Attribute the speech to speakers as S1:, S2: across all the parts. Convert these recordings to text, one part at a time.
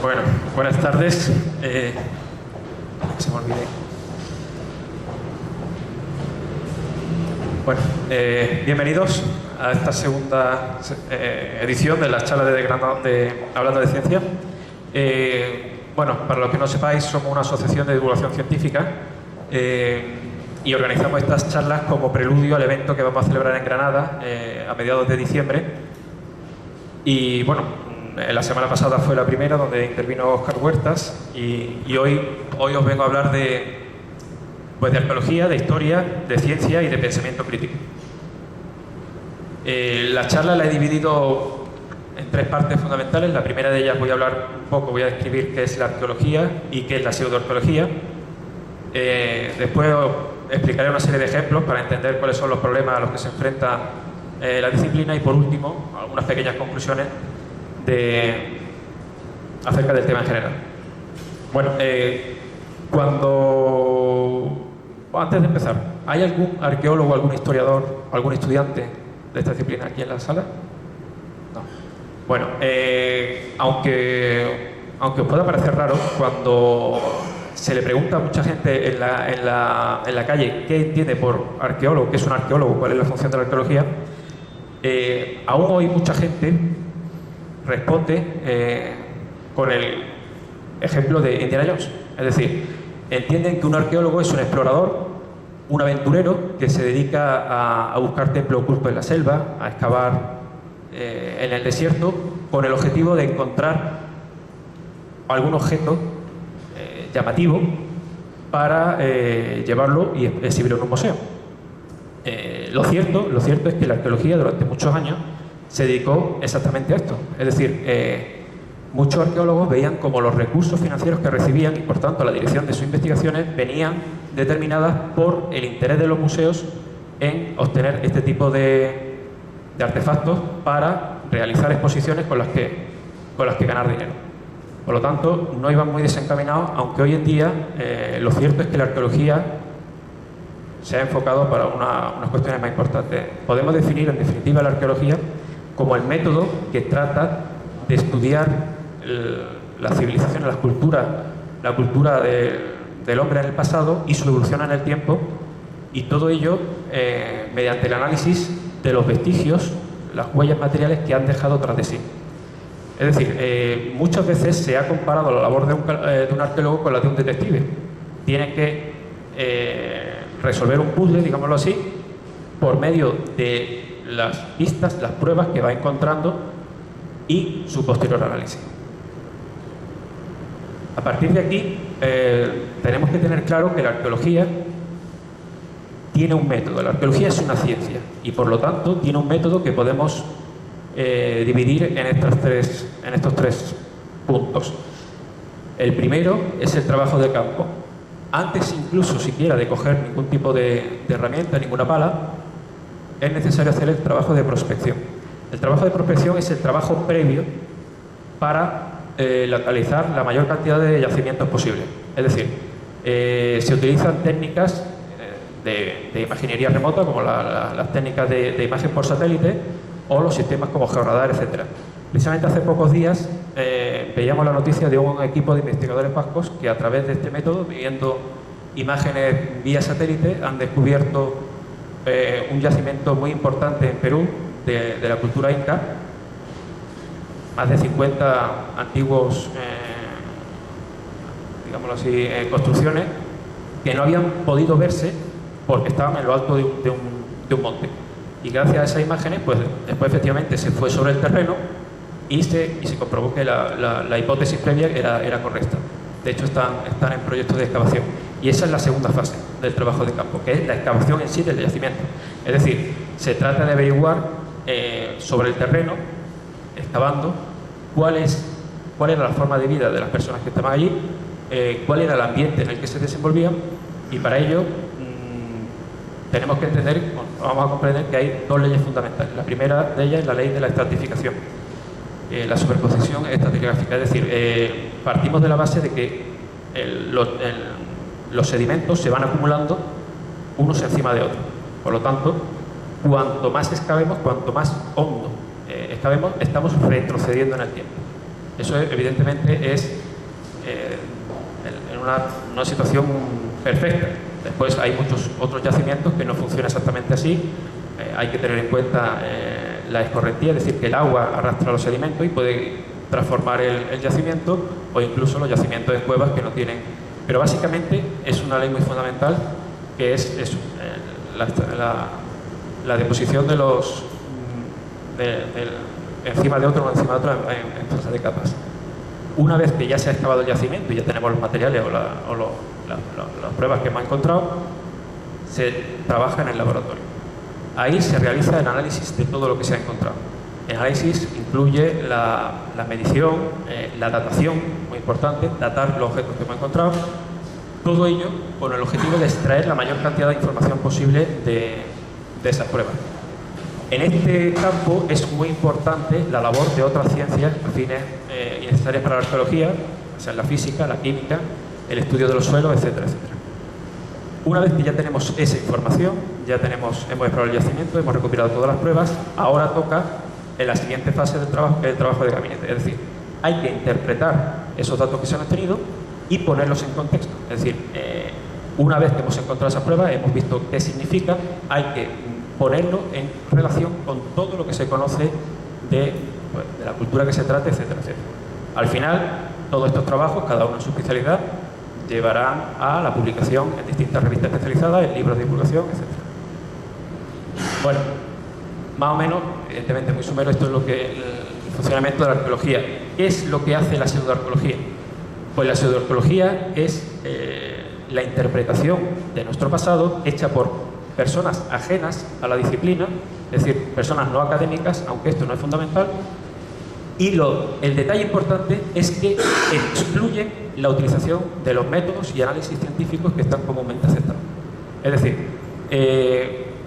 S1: Bueno, buenas tardes. Se me olvide. Bueno, bienvenidos a esta segunda edición de las charlas de Hablando de Ciencia. Bueno, para los que no sepáis, somos una asociación de divulgación científica y organizamos estas charlas como preludio al evento que vamos a celebrar en Granada a mediados de diciembre. Y bueno, la semana pasada fue la primera donde intervino Óscar Huertas y hoy os vengo a hablar de arqueología, de historia, de ciencia y de pensamiento crítico. La charla la he dividido en tres partes fundamentales. La primera de ellas voy a hablar un poco, voy a describir qué es la arqueología y qué es la pseudoarqueología. Después os explicaré una serie de ejemplos para entender cuáles son los problemas a los que se enfrenta la disciplina y, por último, algunas pequeñas conclusiones acerca del tema en general. Bueno, antes de empezar, ¿hay algún arqueólogo, algún historiador, algún estudiante de esta disciplina aquí en la sala? No. Bueno, aunque os pueda parecer raro, cuando se le pregunta a mucha gente en la calle qué entiende por arqueólogo, qué es un arqueólogo, cuál es la función de la arqueología, aún hoy mucha gente responde con el ejemplo de Indiana Jones. Es decir, entienden que un arqueólogo es un explorador, un aventurero que se dedica a buscar templos ocultos en la selva, a excavar en el desierto, con el objetivo de encontrar algún objeto llamativo para llevarlo y exhibirlo en un museo. Lo cierto es que la arqueología durante muchos años se dedicó exactamente a esto. Es decir, muchos arqueólogos veían como los recursos financieros que recibían y, por tanto, la dirección de sus investigaciones venían determinadas por el interés de los museos en obtener este tipo de artefactos para realizar exposiciones con las que ganar dinero. Por lo tanto, no iban muy desencaminados, aunque hoy en día lo cierto es que la arqueología se ha enfocado para unas cuestiones más importantes. Podemos definir, en definitiva, la arqueología como el método que trata de estudiar la civilización, la cultura del hombre en el pasado y su evolución en el tiempo, y todo ello mediante el análisis de los vestigios, las huellas materiales que han dejado tras de sí. Es decir, muchas veces se ha comparado la labor de un arqueólogo con la de un detective. Tiene que resolver un puzzle, digámoslo así, por medio de las pistas, las pruebas que va encontrando y su posterior análisis. A partir de aquí, tenemos que tener claro que la arqueología tiene un método. La arqueología es una ciencia y, por lo tanto, tiene un método que podemos dividir en estos tres puntos. El primero es el trabajo de campo. Antes incluso siquiera de coger ningún tipo de herramienta, ninguna pala, es necesario hacer el trabajo de prospección. El trabajo de prospección es el trabajo previo para localizar la mayor cantidad de yacimientos posible. Es decir, se utilizan técnicas de imaginería remota, como las técnicas de imagen por satélite, o los sistemas como georradar, etc. Precisamente hace pocos días veíamos la noticia de un equipo de investigadores vascos que, a través de este método, viendo imágenes vía satélite, han descubierto un yacimiento muy importante en Perú de la cultura inca, más de 50 antiguos, digámoslo así, construcciones que no habían podido verse porque estaban en lo alto de un monte. Y gracias a esas imágenes, pues después efectivamente se fue sobre el terreno y se comprobó que la hipótesis previa era correcta. De hecho, están en proyectos de excavación. Y esa es la segunda fase del trabajo de campo, que es la excavación en sí del yacimiento. Es decir, se trata de averiguar sobre el terreno, excavando, cuál era la forma de vida de las personas que estaban allí, cuál era el ambiente en el que se desenvolvían, y para ello tenemos que vamos a comprender que hay dos leyes fundamentales. La primera de ellas es la ley de la estratificación, la superposición estratigráfica. Es decir, partimos de la base de que los sedimentos se van acumulando unos encima de otros. Por lo tanto, cuanto más excavemos, cuanto más hondo excavemos, estamos retrocediendo en el tiempo. Eso evidentemente es en una situación perfecta. Después hay muchos otros yacimientos que no funcionan exactamente así. Hay que tener en cuenta la escorrentía, es decir, que el agua arrastra los sedimentos y puede transformar el yacimiento, o incluso los yacimientos en cuevas que no tienen. Pero básicamente es una ley muy fundamental, que es eso, la deposición de los encima de otro en fase de capas. Una vez que ya se ha excavado el yacimiento y ya tenemos los materiales o las pruebas que hemos encontrado, se trabaja en el laboratorio. Ahí se realiza el análisis de todo lo que se ha encontrado. El análisis incluye la medición, la datación, muy importante, datar los objetos que hemos encontrado, todo ello con el objetivo de extraer la mayor cantidad de información posible de esas pruebas. En este campo es muy importante la labor de otras ciencias afines y necesarias para la arqueología, o sea, la física, la química, el estudio de los suelos, etcétera, etcétera. Una vez que ya tenemos esa información, hemos explorado el yacimiento, hemos recopilado todas las pruebas, ahora toca en la siguiente fase del trabajo, el trabajo de gabinete. Es decir, hay que interpretar esos datos que se han obtenido y ponerlos en contexto. Es decir, una vez que hemos encontrado esas pruebas, hemos visto qué significa, hay que ponerlo en relación con todo lo que se conoce de la cultura que se trate, etcétera, etcétera. Al final, todos estos trabajos, cada uno en su especialidad, llevarán a la publicación en distintas revistas especializadas, en libros de divulgación, etcétera. Bueno, más o menos, evidentemente muy somero, esto es lo que el funcionamiento de la arqueología. ¿Qué es lo que hace la pseudoarqueología? Pues la pseudoarqueología es la interpretación de nuestro pasado hecha por personas ajenas a la disciplina, es decir, personas no académicas, aunque esto no es fundamental, y el detalle importante es que excluyen la utilización de los métodos y análisis científicos que están comúnmente aceptados. Es decir,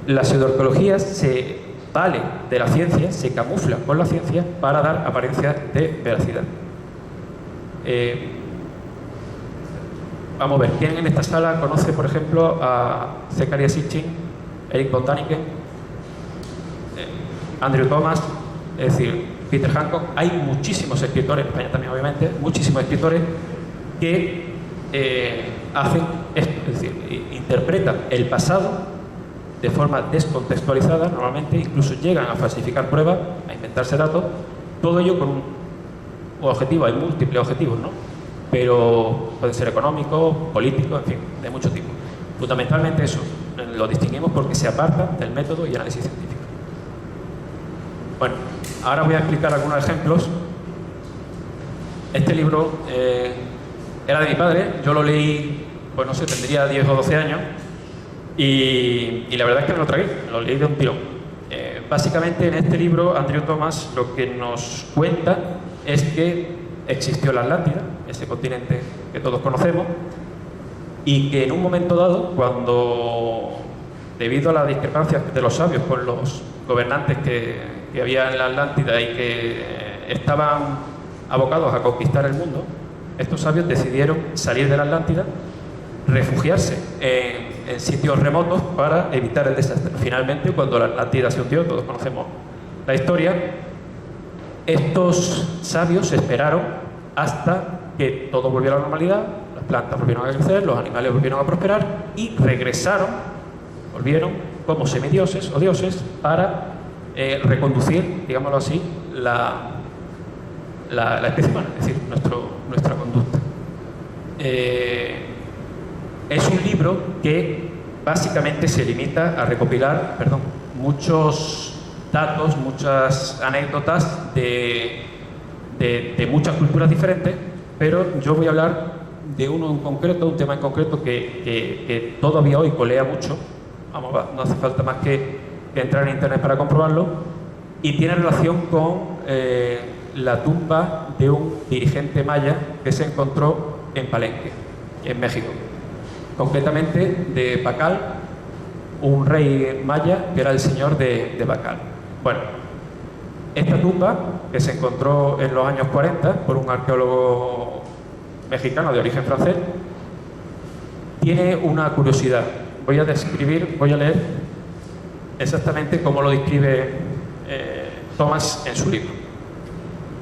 S1: la pseudoarqueología se vale de la ciencia, se camufla con la ciencia para dar apariencia de veracidad. Vamos a ver, ¿quién en esta sala conoce, por ejemplo, a Zecharia Sitchin, Eric von Däniken, Andrew Thomas, es decir, Peter Hancock? Hay muchísimos escritores, en España también obviamente, muchísimos escritores que hacen esto, es decir, interpretan el pasado de forma descontextualizada, normalmente incluso llegan a falsificar pruebas, a inventarse datos, todo ello con un objetivo, hay múltiples objetivos, ¿no? Pero pueden ser económicos, políticos, en fin, de mucho tipo. Fundamentalmente eso lo distinguimos porque se aparta del método y análisis científico. Bueno, ahora voy a explicar algunos ejemplos. Este libro era de mi padre, yo lo leí, pues no sé, tendría 10 o 12 años y la verdad es que me lo tragué, lo leí de un tirón. Básicamente en este libro Andrew Thomas lo que nos cuenta es que existió la Atlántida, ese continente que todos conocemos, y que en un momento dado, cuando debido a las discrepancias de los sabios con los gobernantes que había en la Atlántida y que estaban abocados a conquistar el mundo, estos sabios decidieron salir de la Atlántida, refugiarse en sitios remotos para evitar el desastre. Finalmente, cuando la Atlántida se hundió, todos conocemos la historia, estos sabios esperaron hasta que todo volviera a la normalidad, las plantas volvieron a crecer, los animales volvieron a prosperar y volvieron como semidioses o dioses para reconducir, digámoslo así, la especie humana, es decir, nuestra conducta. Es un libro que básicamente se limita a recopilar, muchos datos, muchas anécdotas de muchas culturas diferentes, pero yo voy a hablar de uno en concreto, un tema en concreto que todavía hoy colea mucho. Vamos, no hace falta más que entrar en internet para comprobarlo, y tiene relación con la tumba de un dirigente maya que se encontró en Palenque, en México, concretamente de Bacal, un rey maya que era el señor de Bacal. Bueno, esta tumba, que se encontró en los años 40 por un arqueólogo mexicano de origen francés, tiene una curiosidad. Voy a leer exactamente cómo lo describe Thomas en su libro.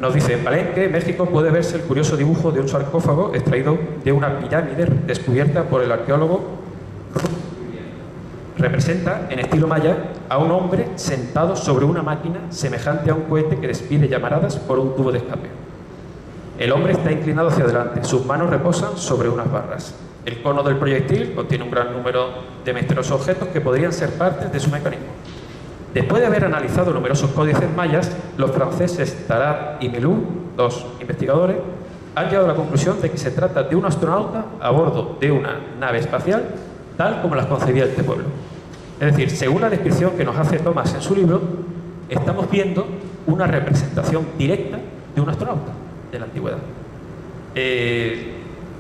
S1: nos dice, en Palenque, México, puede verse el curioso dibujo de un sarcófago extraído de una pirámide descubierta por el arqueólogo. Representa, en estilo maya, a un hombre sentado sobre una máquina semejante a un cohete que despide llamaradas por un tubo de escape. El hombre está inclinado hacia adelante, sus manos reposan sobre unas barras. El cono del proyectil contiene un gran número de misteriosos objetos que podrían ser partes de su mecanismo. Después de haber analizado numerosos códices mayas, los franceses Tarat y Milou, dos investigadores, han llegado a la conclusión de que se trata de un astronauta a bordo de una nave espacial, tal como las concebía este pueblo. Es decir, según la descripción que nos hace Thomas en su libro, estamos viendo una representación directa de un astronauta de la antigüedad.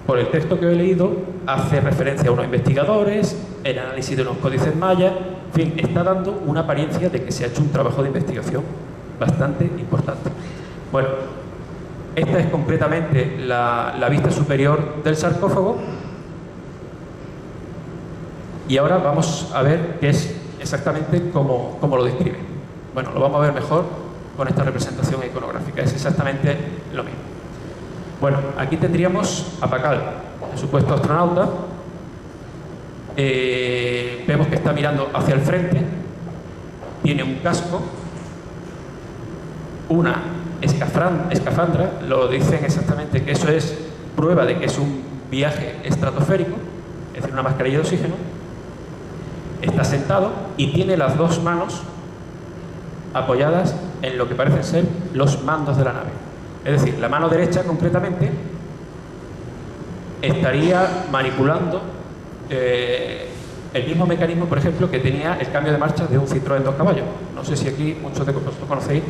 S1: Por el texto que he leído, hace referencia a unos investigadores, el análisis de unos códices mayas, en fin, está dando una apariencia de que se ha hecho un trabajo de investigación bastante importante. Bueno, esta es concretamente la vista superior del sarcófago. Y ahora vamos a ver qué es exactamente cómo lo describe. Bueno, lo vamos a ver mejor con esta representación iconográfica. Es exactamente lo mismo. Bueno, aquí tendríamos a Pakal, el supuesto astronauta. Vemos que está mirando hacia el frente. Tiene un casco, una escafandra. Lo dicen exactamente que eso es prueba de que es un viaje estratosférico, es decir, una mascarilla de oxígeno. Está sentado y tiene las dos manos apoyadas en lo que parecen ser los mandos de la nave. Es decir, la mano derecha concretamente estaría manipulando el mismo mecanismo, por ejemplo, que tenía el cambio de marcha de un Citroën 2 caballos. No sé si aquí muchos de vosotros conocéis.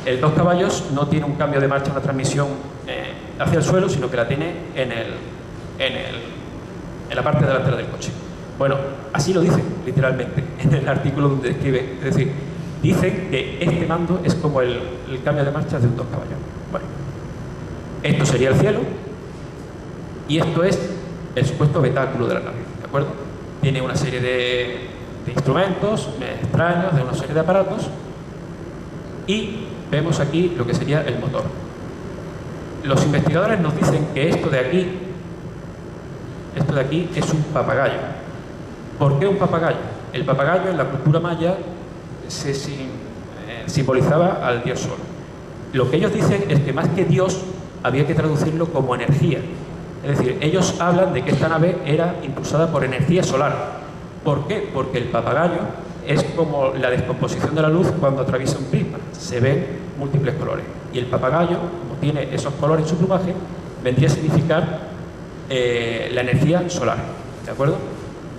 S1: El 2 caballos no tiene un cambio de marcha, una transmisión hacia el suelo, sino que la tiene en la parte delantera del coche. Bueno, así lo dicen literalmente en el artículo donde describe. Es decir, dicen que este mando es como el cambio de marcha de un 2 caballos. Bueno, esto sería el cielo y esto es el supuesto habitáculo de la nave, ¿de acuerdo? Tiene una serie de instrumentos extraños, de una serie de aparatos, y vemos aquí lo que sería el motor. Los investigadores nos dicen que esto de aquí es un papagayo. ¿Por qué un papagayo? El papagayo en la cultura maya se simbolizaba al dios sol. Lo que ellos dicen es que más que Dios había que traducirlo como energía. Es decir, ellos hablan de que esta nave era impulsada por energía solar. ¿Por qué? Porque el papagayo es como la descomposición de la luz cuando atraviesa un prisma. Se ven múltiples colores. Y el papagayo, como tiene esos colores en su plumaje, vendría a significar la energía solar. ¿De acuerdo?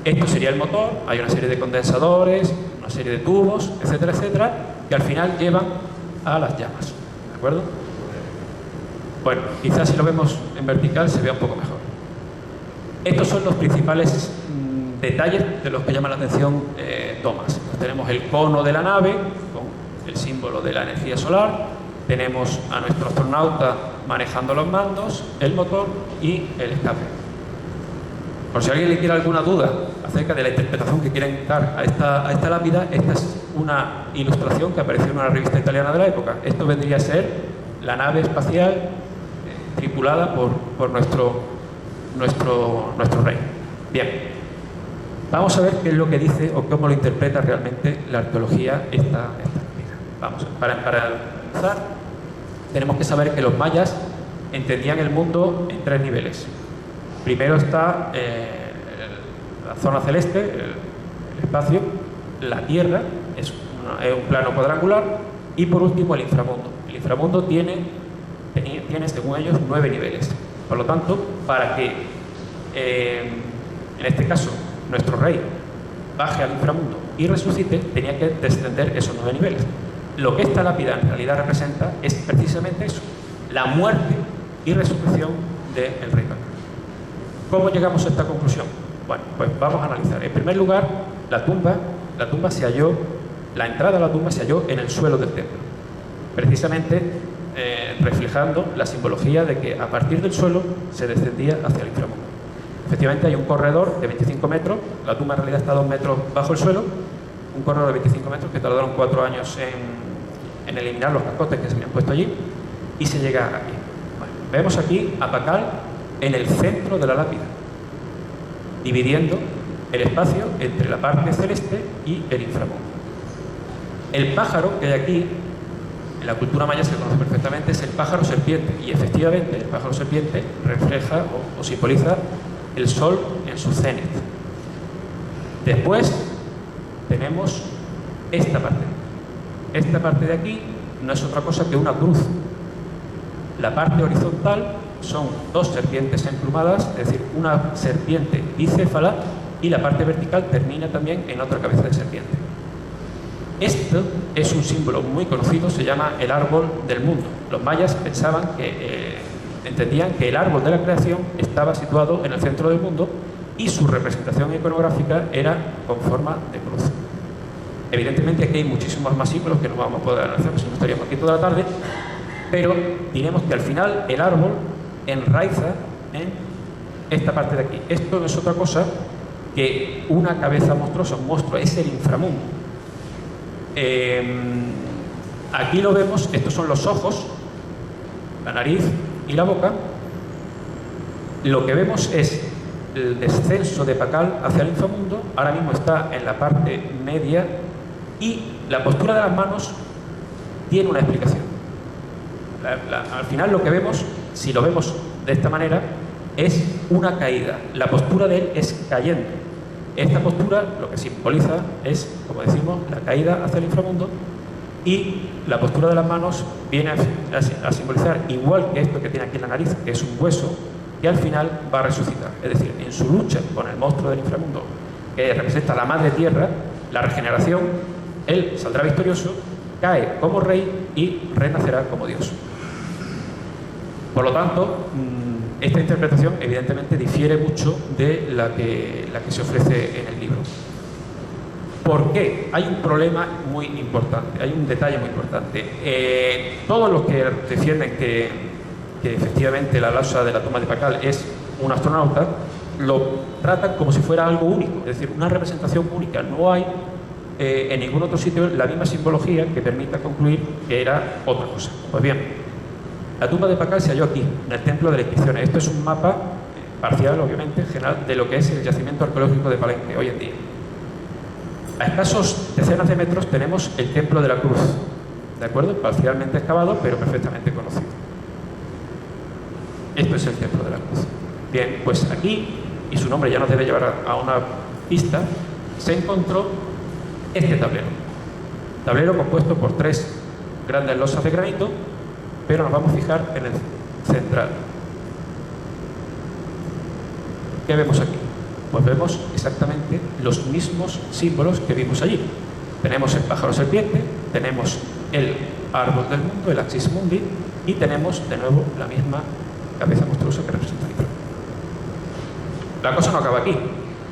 S1: Esto sería el motor. Hay una serie de condensadores, una serie de tubos, etcétera, etcétera, que al final llevan a las llamas. ¿De acuerdo? Bueno, quizás si lo vemos en vertical se vea un poco mejor. Estos son los principales detalles de los que llama la atención Thomas. Tenemos el cono de la nave con el símbolo de la energía solar, tenemos a nuestro astronauta manejando los mandos, el motor y el escape. Por si alguien le quiere alguna duda acerca de la interpretación que quieren dar a esta lápida, esta es una ilustración que apareció en una revista italiana de la época. Esto vendría a ser la nave espacial tripulada por nuestro rey. Bien, vamos a ver qué es lo que dice o cómo lo interpreta realmente la arqueología esta lápida. Vamos, para empezar, tenemos que saber que los mayas entendían el mundo en tres niveles. Primero está la zona celeste, el espacio, la tierra, es un plano cuadrangular, y por último el inframundo. El inframundo tiene, según ellos, 9 niveles. Por lo tanto, para que, en este caso, nuestro rey baje al inframundo y resucite, tenía que descender esos 9 niveles. Lo que esta lápida en realidad representa es precisamente eso, la muerte y resurrección del rey. ¿Cómo llegamos a esta conclusión? Bueno, pues vamos a analizar. En primer lugar, la entrada a la tumba se halló en el suelo del templo, precisamente reflejando la simbología de que a partir del suelo se descendía hacia el inframundo. Efectivamente hay un corredor de 25 metros, la tumba en realidad está a 2 metros bajo el suelo, un corredor de 25 metros que tardaron 4 años en eliminar los cascotes que se habían puesto allí, y se llega aquí. Bueno, vemos aquí a Pacal en el centro de la lápida, dividiendo el espacio entre la parte celeste y el inframundo. El pájaro que hay aquí, en la cultura maya se conoce perfectamente, es el pájaro serpiente, y efectivamente el pájaro serpiente refleja o simboliza el sol en su cenit. Después tenemos esta parte. Esta parte de aquí no es otra cosa que una cruz. La parte horizontal son dos serpientes emplumadas, es decir, una serpiente bicéfala, y la parte vertical termina también en otra cabeza de serpiente. Esto es un símbolo muy conocido, se llama el árbol del mundo. Los mayas pensaban entendían que el árbol de la creación estaba situado en el centro del mundo y su representación iconográfica era con forma de cruz. Evidentemente aquí hay muchísimos más símbolos que no vamos a poder analizar, porque si no estaríamos aquí toda la tarde, pero diremos que al final el árbol enraiza en esta parte de aquí. Esto no es otra cosa que una cabeza monstruosa, un monstruo, es el inframundo. Aquí lo vemos, estos son los ojos, la nariz y la boca. Lo que vemos es el descenso de Pacal hacia el inframundo, ahora mismo está en la parte media, y la postura de las manos tiene una explicación. Al final lo que vemos, si lo vemos de esta manera, es una caída. La postura de él es cayendo. Esta postura lo que simboliza es, como decimos, la caída hacia el inframundo, y la postura de las manos viene a simbolizar, igual que esto que tiene aquí en la nariz, que es un hueso, que al final va a resucitar. Es decir, en su lucha con el monstruo del inframundo, que representa la madre tierra, la regeneración, él saldrá victorioso, cae como rey y renacerá como Dios. Por lo tanto, esta interpretación evidentemente difiere mucho de la que se ofrece en el libro. ¿Por qué? Hay un problema muy importante, hay un detalle muy importante. Todos los que defienden que efectivamente la losa de la tumba de Pacal es un astronauta, lo tratan como si fuera algo único, es decir, una representación única. No hay en ningún otro sitio la misma simbología que permita concluir que era otra cosa. Pues bien, la tumba de Pacal se halló aquí, en el Templo de las Inscripciones. Esto es un mapa parcial, obviamente, general, de lo que es el yacimiento arqueológico de Palenque hoy en día. A escasos decenas de metros tenemos el Templo de la Cruz, ¿de acuerdo? Parcialmente excavado, pero perfectamente conocido. Esto es el Templo de la Cruz. Bien, pues aquí, y su nombre ya nos debe llevar a una pista, se encontró este tablero. Tablero compuesto por 3 grandes losas de granito, pero nos vamos a fijar en el central. ¿Qué vemos aquí? Pues vemos exactamente los mismos símbolos que vimos allí. Tenemos el pájaro serpiente, tenemos el árbol del mundo, el axis mundi, y tenemos de nuevo la misma cabeza monstruosa que representa el inframundo. La cosa no acaba aquí.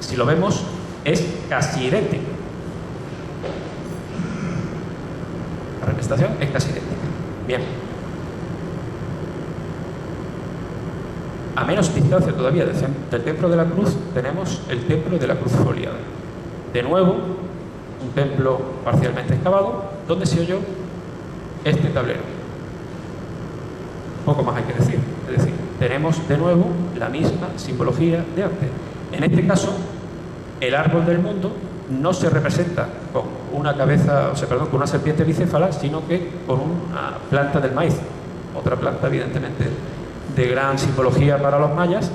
S1: Si lo vemos, es casi idéntico. La representación es casi idéntica. Bien. A menos distancia todavía del Templo de la Cruz tenemos el Templo de la Cruz Foliada. De nuevo, un templo parcialmente excavado, donde se halló este tablero. Poco más hay que decir. Es decir, tenemos de nuevo la misma simbología de antes. En este caso, el árbol del mundo no se representa con una cabeza, con una serpiente bicéfala, sino que con una planta del maíz. Otra planta, evidentemente, de gran simbología para los mayas,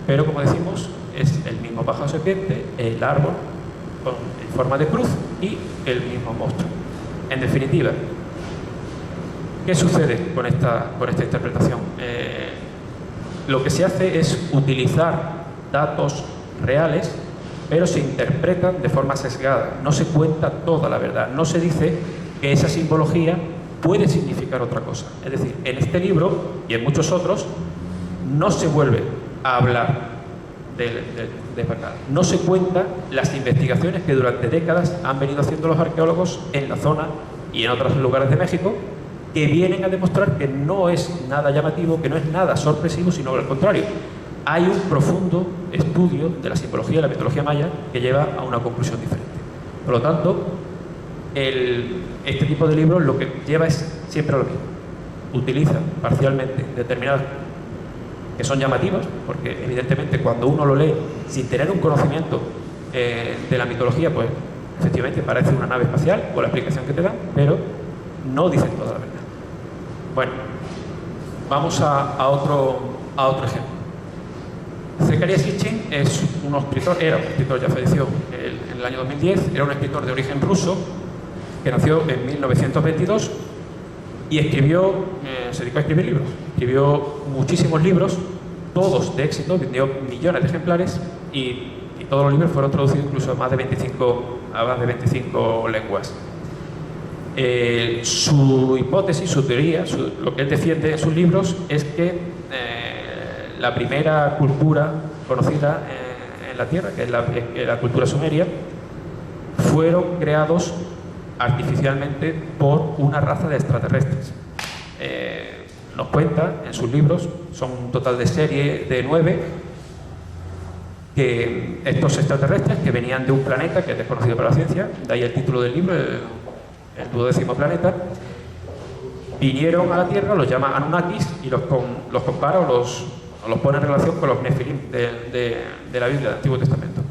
S1: pero como decimos, es el mismo pájaro serpiente, el árbol en forma de cruz y el mismo monstruo. En definitiva, ¿qué sucede con esta interpretación? Lo que se hace es utilizar datos reales, pero se interpretan de forma sesgada. No se cuenta toda la verdad. No se dice que esa simbología puede significar otra cosa. Es decir, en este libro y en muchos otros no se vuelve a hablar de Pacal. No se cuentan las investigaciones que durante décadas han venido haciendo los arqueólogos en la zona y en otros lugares de México, que vienen a demostrar que no es nada llamativo, que no es nada sorpresivo, sino al contrario. Hay un profundo estudio de la simbología y la mitología maya que lleva a una conclusión diferente. Por lo tanto, este tipo de libros lo que lleva es siempre a lo mismo. utiliza parcialmente determinadas que son llamativas, porque evidentemente cuando uno lo lee sin tener un conocimiento de la mitología, pues efectivamente parece una nave espacial o la explicación que te dan, pero no dicen toda la verdad. Bueno, vamos a otro ejemplo. Zecharia Sitchin es un escritor, era un escritor, ya falleció en el año 2010, era un escritor de origen ruso que nació en 1922 y escribió, se dedicó a escribir libros. Escribió muchísimos libros, todos de éxito, vendió millones de ejemplares y todos los libros fueron traducidos incluso a más de 25 lenguas. Su hipótesis, su teoría, lo que él defiende en sus libros es que la primera cultura conocida en la Tierra, que es la cultura sumeria, fueron creados artificialmente por una raza de extraterrestres. Nos cuenta en sus libros, son un total de serie de 9, que estos extraterrestres que venían de un planeta que es desconocido para la ciencia, de ahí el título del libro, el 12º planeta, vinieron a la Tierra, los llama Anunnakis y los compara o los pone en relación con los Nefilim de la Biblia, del Antiguo Testamento.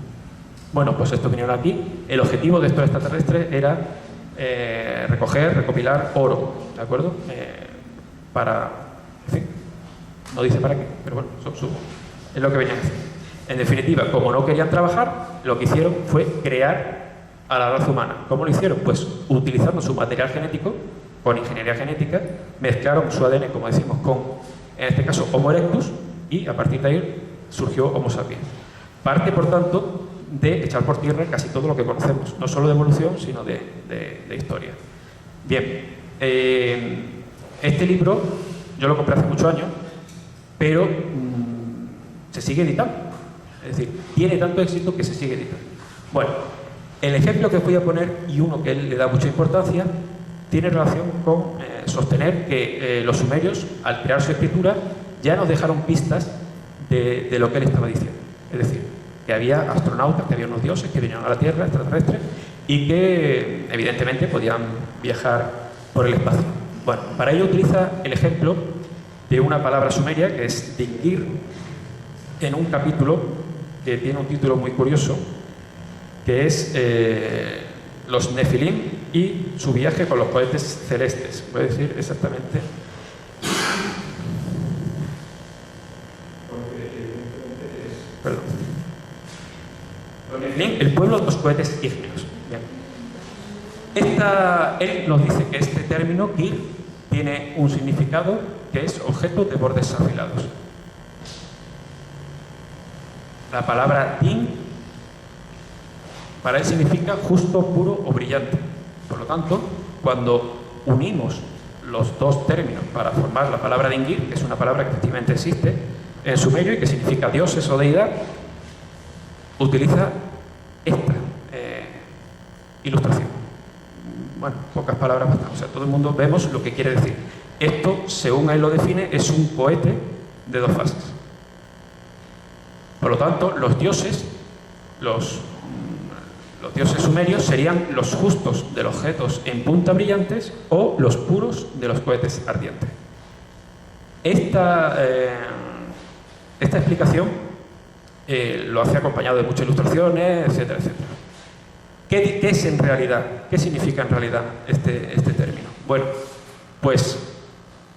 S1: Bueno, pues estos vinieron aquí. El objetivo de estos extraterrestres era recopilar oro, ¿de acuerdo? En fin, no dice para qué, pero bueno, es lo que venían a hacer. En definitiva, como no querían trabajar, lo que hicieron fue crear a la raza humana. ¿Cómo lo hicieron? Pues utilizando su material genético, con ingeniería genética, mezclaron su ADN, como decimos, con, en este caso, Homo erectus, y a partir de ahí surgió Homo sapiens. Parte, por tanto, de echar por tierra casi todo lo que conocemos, no solo de evolución, sino de historia. Bien, este libro yo lo compré hace muchos años, pero se sigue editando. Es decir, tiene tanto éxito que se sigue editando. Bueno, el ejemplo que os voy a poner, y uno que él le da mucha importancia, tiene relación con sostener que los sumerios, al crear su escritura, ya nos dejaron pistas de lo que él estaba diciendo. Es decir, que había astronautas, que había unos dioses que vinieron a la Tierra, extraterrestres, y que evidentemente podían viajar por el espacio. Bueno, para ello utiliza el ejemplo de una palabra sumeria que es Dingir, en un capítulo que tiene un título muy curioso, que es los Nefilim y su viaje con los cohetes celestes. Voy a decir exactamente. Perdón. Los Nefilim, el pueblo de los cohetes ígneos. Bien. Él nos dice que este término, Gir, tiene un significado que es objeto de bordes afilados. La palabra Din para él significa justo, puro o brillante. Por lo tanto, cuando unimos los dos términos para formar la palabra Dingir, que es una palabra que efectivamente existe en sumerio y que significa dioses o deidad, utiliza esta ilustración. Bueno, pocas palabras bastan. O sea, todo el mundo vemos lo que quiere decir. Esto, según él lo define, es un cohete de dos fases. Por lo tanto, los dioses sumerios serían los justos de los objetos en punta brillantes o los puros de los cohetes ardientes. Esta explicación lo hace acompañado de muchas ilustraciones, etcétera, etcétera. ¿Qué es en realidad? ¿Qué significa en realidad este término? Bueno, pues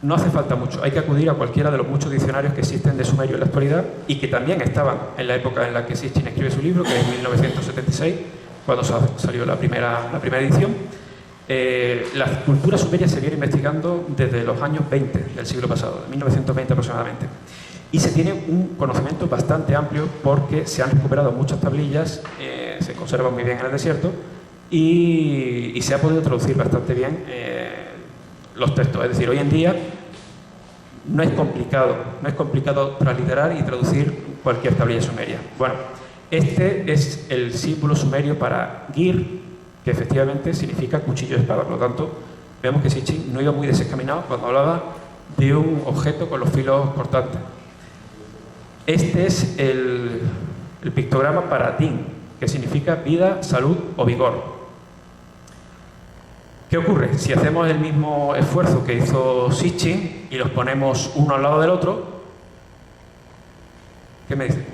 S1: no hace falta mucho. Hay que acudir a cualquiera de los muchos diccionarios que existen de sumerio en la actualidad y que también estaban en la época en la que Sitchin escribe su libro, que es 1976, cuando salió la primera edición. La cultura sumeria se viene investigando desde los años 20 del siglo pasado, de 1920 aproximadamente. Y se tiene un conocimiento bastante amplio porque se han recuperado muchas tablillas, se conservan muy bien en el desierto y se ha podido traducir bastante bien los textos. Es decir, hoy en día no es complicado transliterar y traducir cualquier tablilla sumeria. Bueno, este es el símbolo sumerio para Gir, que efectivamente significa cuchillo de espada. Por lo tanto, vemos que Sitchin no iba muy desencaminado cuando hablaba de un objeto con los filos cortantes. Este es el pictograma para Din, que significa vida, salud o vigor. ¿Qué ocurre? Si hacemos el mismo esfuerzo que hizo Sitchin y los ponemos uno al lado del otro, ¿qué me dicen?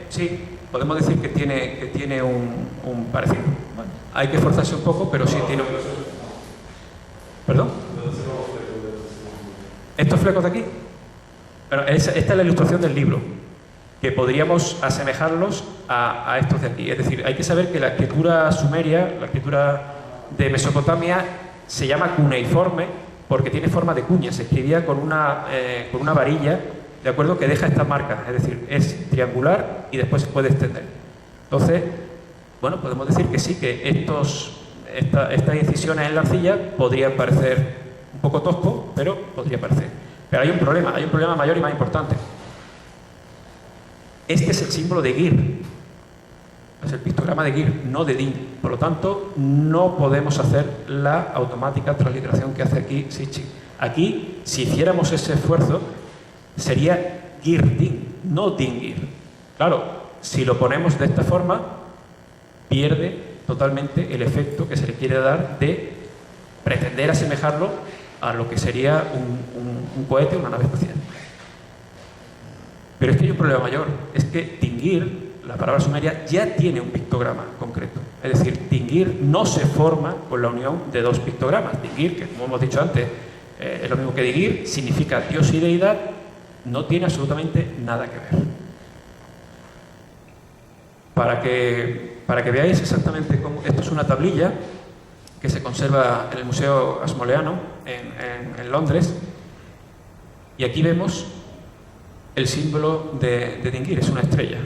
S1: Sí, podemos decir que tiene un parecido. Bueno, hay que esforzarse un poco, pero sí tiene un... ¿Perdón? ¿Estos flecos de aquí? Bueno, esta es la ilustración del libro, que podríamos asemejarlos a estos de aquí. Es decir, hay que saber que la escritura sumeria, la escritura de Mesopotamia, se llama cuneiforme porque tiene forma de cuña. Se escribía con una varilla, ¿de acuerdo?, que deja estas marcas. Es decir, es triangular y después se puede extender. Entonces, bueno, podemos decir que sí, que estas incisiones en la arcilla podrían parecer un poco tosco, pero podría parecer. Pero hay un problema mayor y más importante. Este es el símbolo de Gir, es el pictograma de Gir, no de Din. Por lo tanto, no podemos hacer la automática transliteración que hace aquí Sitchin. Aquí, si hiciéramos ese esfuerzo, sería Gir-Din, no Din-Gir. Claro, si lo ponemos de esta forma, pierde totalmente el efecto que se le quiere dar de pretender asemejarlo a lo que sería un cohete o una nave espacial. Pero es que hay un problema mayor, es que Tingir, la palabra sumeria, ya tiene un pictograma concreto. Es decir, Tingir no se forma con la unión de dos pictogramas. Tingir, que como hemos dicho antes, es lo mismo que Digir, significa Dios y deidad, no tiene absolutamente nada que ver. Para que veáis exactamente cómo... Esto es una tablilla que se conserva en el Museo Asmoleano, en Londres, y aquí vemos el símbolo de Tingir, es una estrella.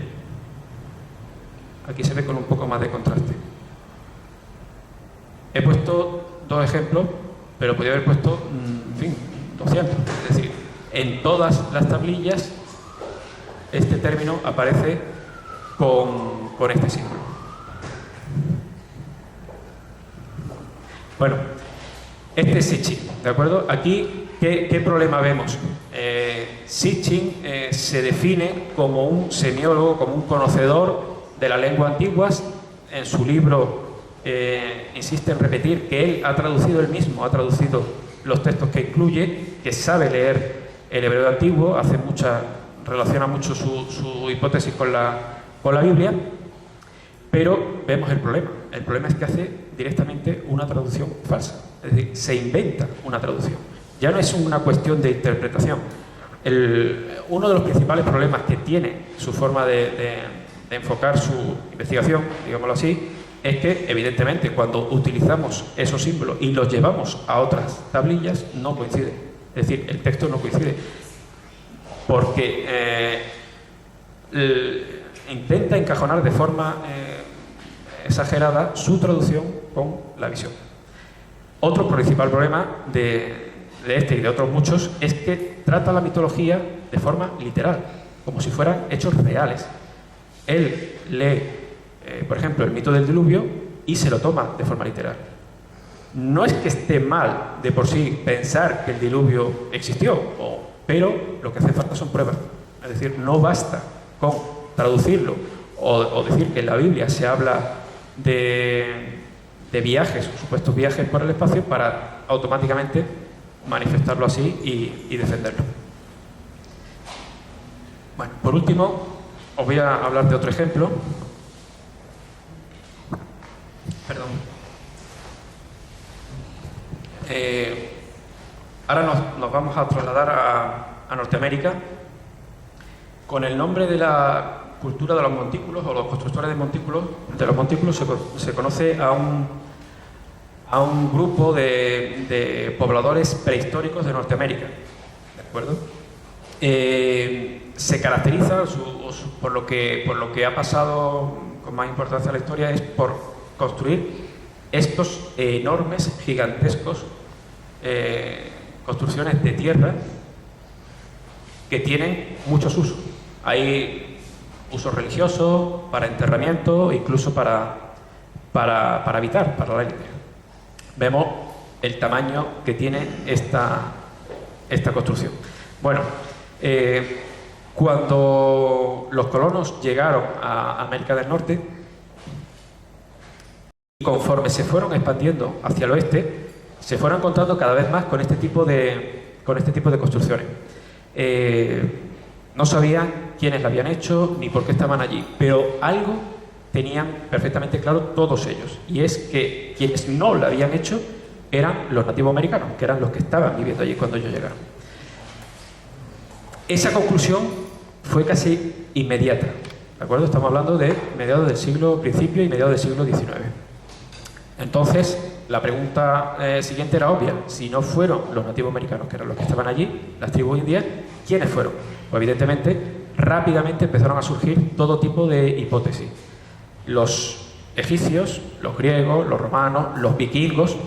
S1: Aquí se ve con un poco más de contraste. He puesto dos ejemplos, pero podría haber puesto, en fin, 200. Es decir, en todas las tablillas este término aparece con este símbolo. Bueno, este es Sitchin, ¿de acuerdo? Aquí, ¿qué problema vemos? Sitchin se define como un semiólogo, como un conocedor de las lenguas antiguas. En su libro insiste en repetir que él ha traducido él mismo, ha traducido los textos que incluye, que sabe leer el hebreo antiguo, relaciona mucho su hipótesis con la Biblia, pero vemos el problema. El problema es que hace directamente una traducción falsa, es decir, se inventa una traducción. Ya no es una cuestión de interpretación. Uno de los principales problemas que tiene su forma de enfocar su investigación, digámoslo así, es que, evidentemente, cuando utilizamos esos símbolos y los llevamos a otras tablillas, no coincide. Es decir, el texto no coincide. Porque intenta encajonar de forma exagerada su traducción con la visión. Otro principal problema de este y de otros muchos es que trata la mitología de forma literal, como si fueran hechos reales. Él lee, por ejemplo, el mito del diluvio y se lo toma de forma literal. No es que esté mal de por sí pensar que el diluvio existió, pero lo que hace falta son pruebas. Es decir, no basta con traducirlo o decir que en la Biblia se habla de viajes, o supuestos viajes por el espacio, para automáticamente manifestarlo así y defenderlo. Bueno, por último, os voy a hablar de otro ejemplo. Perdón. Ahora nos vamos a trasladar a Norteamérica con el nombre de la cultura de los montículos, o los constructores de los montículos. Se conoce a un grupo de pobladores prehistóricos de Norteamérica, ¿de acuerdo? Se caracteriza por lo que ha pasado con más importancia en la historia, es por construir estos enormes, gigantescos construcciones de tierra que tienen muchos usos. Hay usos religiosos, para enterramiento, incluso para habitar, para la élite. Vemos el tamaño que tiene esta construcción. Bueno, cuando los colonos llegaron a América del Norte, conforme se fueron expandiendo hacia el oeste, se fueron encontrando cada vez más con este tipo de construcciones. No sabían quiénes la habían hecho ni por qué estaban allí, pero algo tenían perfectamente claro todos ellos, y es que quienes no la habían hecho eran los nativos americanos, que eran los que estaban viviendo allí cuando ellos llegaron. Esa conclusión fue casi inmediata, ¿de acuerdo? Estamos hablando de mediados del siglo, principio y mediados del siglo XIX. Entonces, la pregunta siguiente era obvia: si no fueron los nativos americanos, que eran los que estaban allí, las tribus indias, ¿quiénes fueron? Pues evidentemente, rápidamente empezaron a surgir todo tipo de hipótesis. Los egipcios, los griegos, los romanos, los vikingos,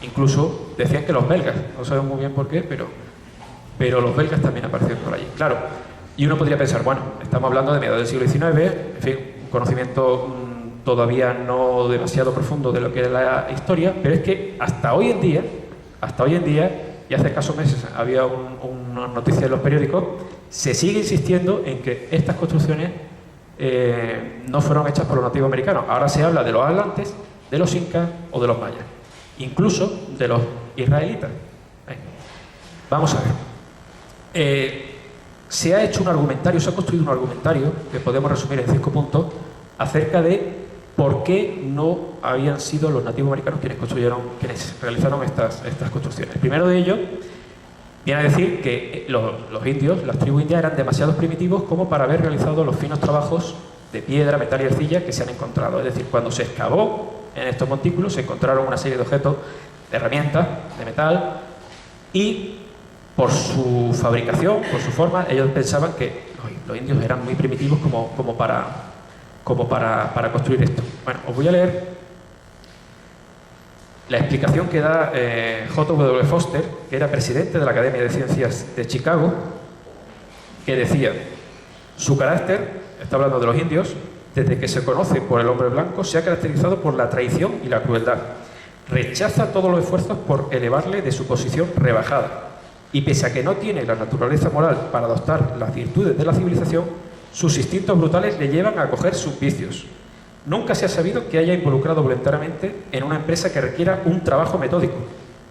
S1: incluso decían que los belgas, no sabemos muy bien por qué, pero los belgas también aparecieron por allí. Claro, y uno podría pensar, bueno, estamos hablando de mediados del siglo XIX, en fin, un conocimiento todavía no demasiado profundo de lo que es la historia, pero es que hasta hoy en día, y hace escasos meses había una noticia en los periódicos, se sigue insistiendo en que estas construcciones no fueron hechas por los nativos americanos. Ahora se habla de los atlantes, de los incas o de los mayas, incluso de los israelitas. Vamos a ver. Se ha hecho un argumentario, se ha construido un argumentario que podemos resumir en 5 puntos acerca de por qué no habían sido los nativos americanos quienes realizaron estas construcciones. El primero de ellos viene a decir que los indios, las tribus indias, eran demasiado primitivos como para haber realizado los finos trabajos de piedra, metal y arcilla que se han encontrado. Es decir, cuando se excavó en estos montículos se encontraron una serie de objetos, de herramientas, de metal, y por su fabricación, por su forma, ellos pensaban que los indios eran muy primitivos como para construir esto. Bueno, os voy a leer la explicación que da J.W. Foster, que era presidente de la Academia de Ciencias de Chicago, que decía: su carácter, está hablando de los indios, desde que se conoce por el hombre blanco, se ha caracterizado por la traición y la crueldad. Rechaza todos los esfuerzos por elevarle de su posición rebajada. Y pese a que no tiene la naturaleza moral para adoptar las virtudes de la civilización, sus instintos brutales le llevan a acoger sus vicios. Nunca se ha sabido que haya involucrado voluntariamente en una empresa que requiera un trabajo metódico.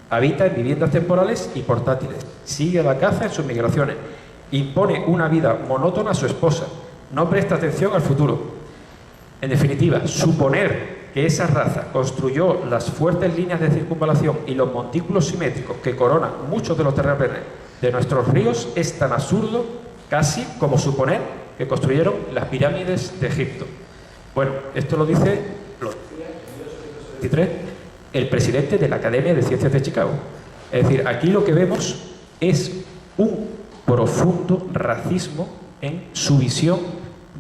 S1: Habita en viviendas temporales y portátiles. Sigue la caza en sus migraciones. Impone una vida monótona a su esposa. No presta atención al futuro. En definitiva, suponer que esa raza construyó las fuertes líneas de circunvalación y los montículos simétricos que coronan muchos de los terraplenes de nuestros ríos es tan absurdo casi como suponer que construyeron las pirámides de Egipto. Bueno, esto lo dice el presidente de la Academia de Ciencias de Chicago. Es decir, aquí lo que vemos es un profundo racismo en su visión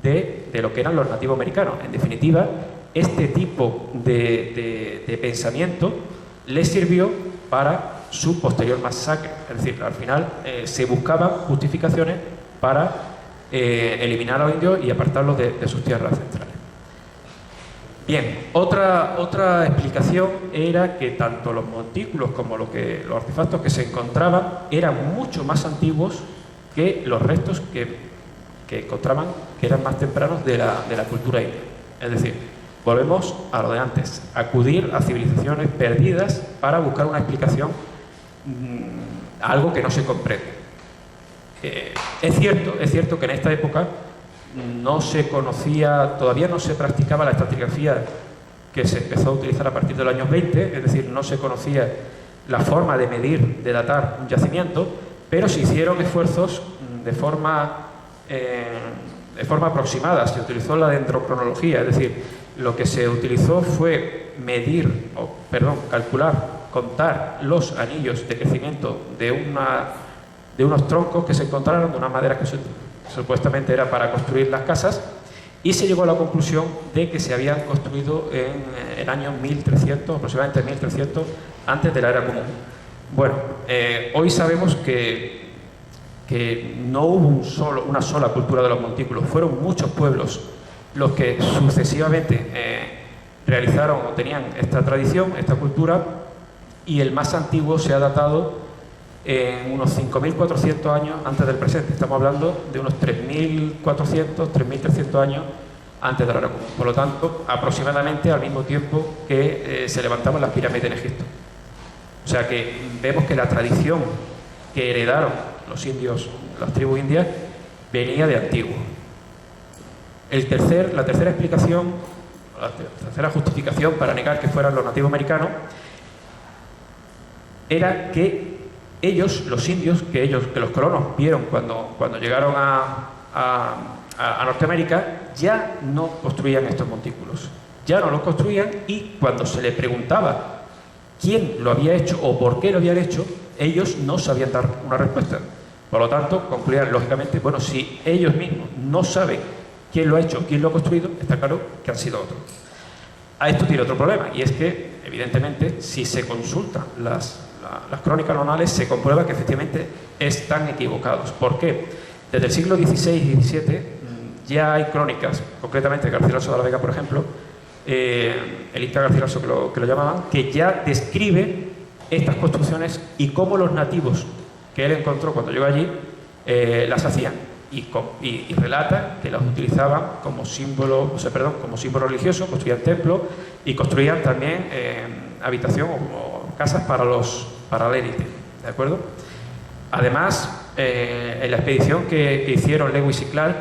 S1: de lo que eran los nativos americanos. En definitiva, este tipo de pensamiento les sirvió para su posterior masacre. Es decir, al final se buscaban justificaciones para eliminar a los indios y apartarlos de sus tierras centrales. Bien, otra explicación era que tanto los montículos como los artefactos que se encontraban eran mucho más antiguos que los restos que encontraban, que eran más tempranos de la cultura india. Es decir, volvemos a lo de antes, acudir a civilizaciones perdidas para buscar una explicación a algo que no se comprende. Es cierto que en esta época no se conocía, todavía no se practicaba la estratigrafía que se empezó a utilizar a partir de los años 20, es decir, no se conocía la forma de medir, de datar un yacimiento, pero se hicieron esfuerzos de forma aproximada. Se utilizó la dendrocronología, es decir, lo que se utilizó fue calcular, contar los anillos de crecimiento de unos troncos que se encontraron, de unas maderas que supuestamente era para construir las casas, y se llegó a la conclusión de que se habían construido en el año 1300, aproximadamente 1300, antes de la era común. Bueno, hoy sabemos que no hubo una sola cultura de los montículos, fueron muchos pueblos los que sucesivamente realizaron o tenían esta tradición, esta cultura, y el más antiguo se ha datado en unos 5.400 años antes del presente. Estamos hablando de unos 3.400, 3.300 años antes de la era común. Por lo tanto, aproximadamente al mismo tiempo que se levantaban las pirámides en Egipto. O sea que vemos que la tradición que heredaron los indios, las tribus indias, venía de antiguo. La tercera explicación, la tercera justificación para negar que fueran los nativos americanos, era que ellos, los indios, que los colonos vieron cuando llegaron a Norteamérica, ya no construían estos montículos. Ya no los construían, y cuando se les preguntaba quién lo había hecho o por qué lo habían hecho, ellos no sabían dar una respuesta. Por lo tanto, concluían lógicamente, bueno, si ellos mismos no saben quién lo ha hecho, quién lo ha construido, está claro que han sido otros. A esto tiene otro problema, y es que, evidentemente, si se consultan las crónicas normales, se comprueba que efectivamente están equivocados. ¿Por qué? Desde el siglo XVI y XVII ya hay crónicas, concretamente Garcilaso de la Vega, por ejemplo, el Inca Garcilaso que lo llamaban, que ya describe estas construcciones y cómo los nativos que él encontró cuando llegó allí las hacían, y relata que las utilizaban como símbolo, como símbolo religioso, construían templos y construían también habitación o casas para la élite, ¿de acuerdo? Además, en la expedición que hicieron Lewis y Clark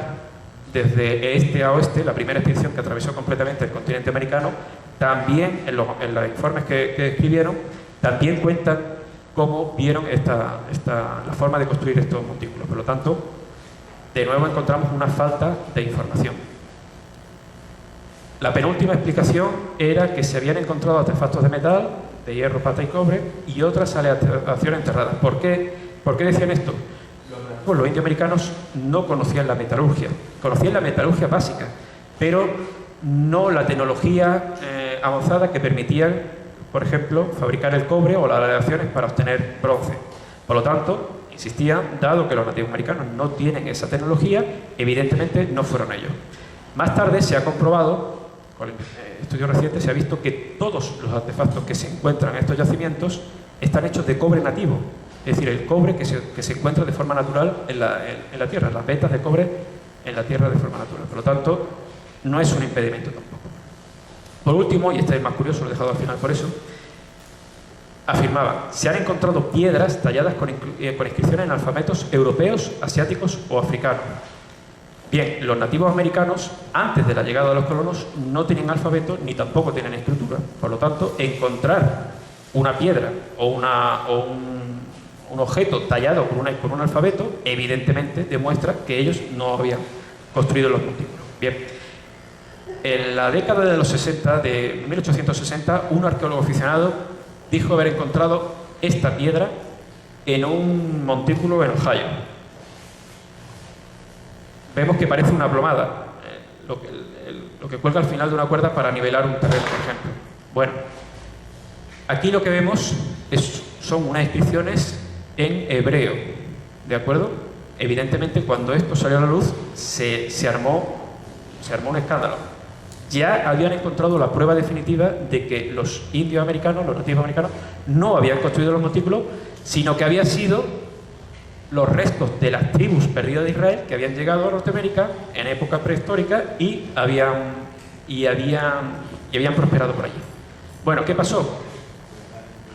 S1: desde este a oeste, la primera expedición que atravesó completamente el continente americano, también en los informes que escribieron, también cuentan cómo vieron la forma de construir estos montículos. Por lo tanto, de nuevo encontramos una falta de información. La penúltima explicación era que se habían encontrado artefactos de metal, de hierro, plata y cobre, y otras aleaciones enterradas. ¿Por qué decían esto? Pues los indios americanos no conocían la metalurgia, conocían la metalurgia básica, pero no la tecnología avanzada que permitían, por ejemplo, fabricar el cobre o las aleaciones para obtener bronce. Por lo tanto, insistían, dado que los nativos americanos no tienen esa tecnología, evidentemente no fueron ellos. Más tarde se ha comprobado, con estudios recientes, se ha visto que todos los artefactos que se encuentran en estos yacimientos están hechos de cobre nativo. Es decir, el cobre que se encuentra de forma natural en la tierra, las vetas de cobre en la tierra de forma natural. Por lo tanto, no es un impedimento tampoco. Por último, y este es más curioso, lo he dejado al final por eso, afirmaba: se han encontrado piedras talladas con inscripciones en alfabetos europeos, asiáticos o africanos. Bien, los nativos americanos, antes de la llegada de los colonos, no tenían alfabeto ni tampoco tienen escritura. Por lo tanto, encontrar una piedra o un objeto tallado con un alfabeto, evidentemente demuestra que ellos no habían construido los montículos. Bien, en la década de los 60, de 1860, un arqueólogo aficionado dijo haber encontrado esta piedra en un montículo en Ohio. Vemos que parece una plomada, lo que cuelga al final de una cuerda para nivelar un terreno, por ejemplo. Bueno, aquí lo que vemos son unas inscripciones en hebreo, ¿de acuerdo? Evidentemente, cuando esto salió a la luz, se armó un escándalo. Ya habían encontrado la prueba definitiva de que los indios americanos, los nativos americanos, no habían construido los montículos, sino que habían sido los restos de las tribus perdidas de Israel que habían llegado a Norteamérica en época prehistórica y habían prosperado por allí. Bueno, ¿qué pasó?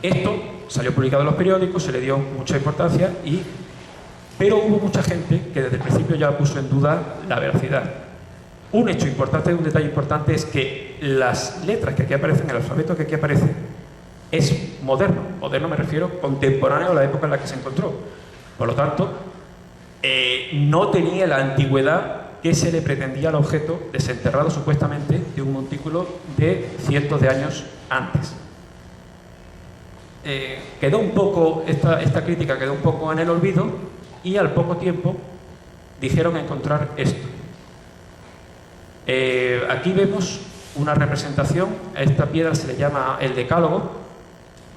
S1: Esto salió publicado en los periódicos, se le dio mucha importancia, pero hubo mucha gente que desde el principio ya puso en duda la veracidad. Un hecho importante, un detalle importante, es que las letras que aquí aparecen, el alfabeto que aquí aparece, es moderno. Moderno me refiero contemporáneo a la época en la que se encontró. Por lo tanto, no tenía la antigüedad que se le pretendía al objeto desenterrado supuestamente de un montículo de cientos de años antes. Quedó un poco, esta crítica quedó un poco en el olvido, y al poco tiempo dijeron encontrar esto. Aquí vemos una representación, a esta piedra se le llama el Decálogo,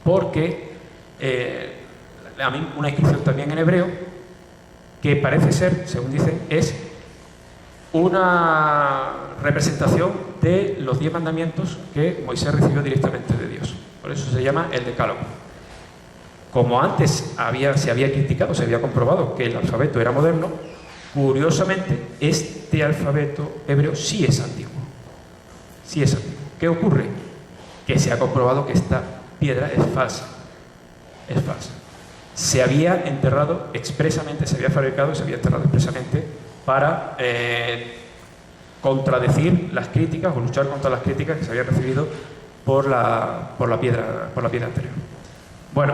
S1: porque a mí una inscripción también en hebreo, que parece ser, según dicen, es una representación de los 10 mandamientos que Moisés recibió directamente de Dios. Por eso se llama el Decálogo. Como antes se había criticado, se había comprobado que el alfabeto era moderno, curiosamente este alfabeto hebreo sí es antiguo. sí es antiguo. ¿Qué ocurre? Que se ha comprobado que esta piedra es falsa. Es falsa. Se había enterrado expresamente, se había fabricado y se había enterrado expresamente para contradecir las críticas o luchar contra las críticas que se habían recibido por la piedra anterior. Bueno,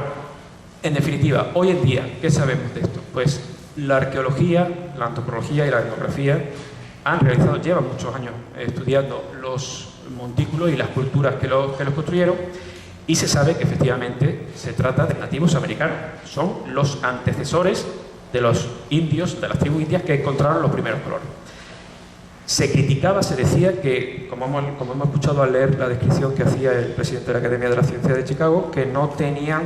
S1: en definitiva, hoy en día, ¿qué sabemos de esto? Pues la arqueología, la antropología y la etnografía llevan muchos años estudiando los montículos y las culturas que los construyeron, y se sabe que efectivamente se trata de nativos americanos. Son los antecesores de los indios, de las tribus indias que encontraron los primeros colores. Se criticaba, se decía que, como hemos escuchado al leer la descripción que hacía el presidente de la Academia de la Ciencia de Chicago, que no tenían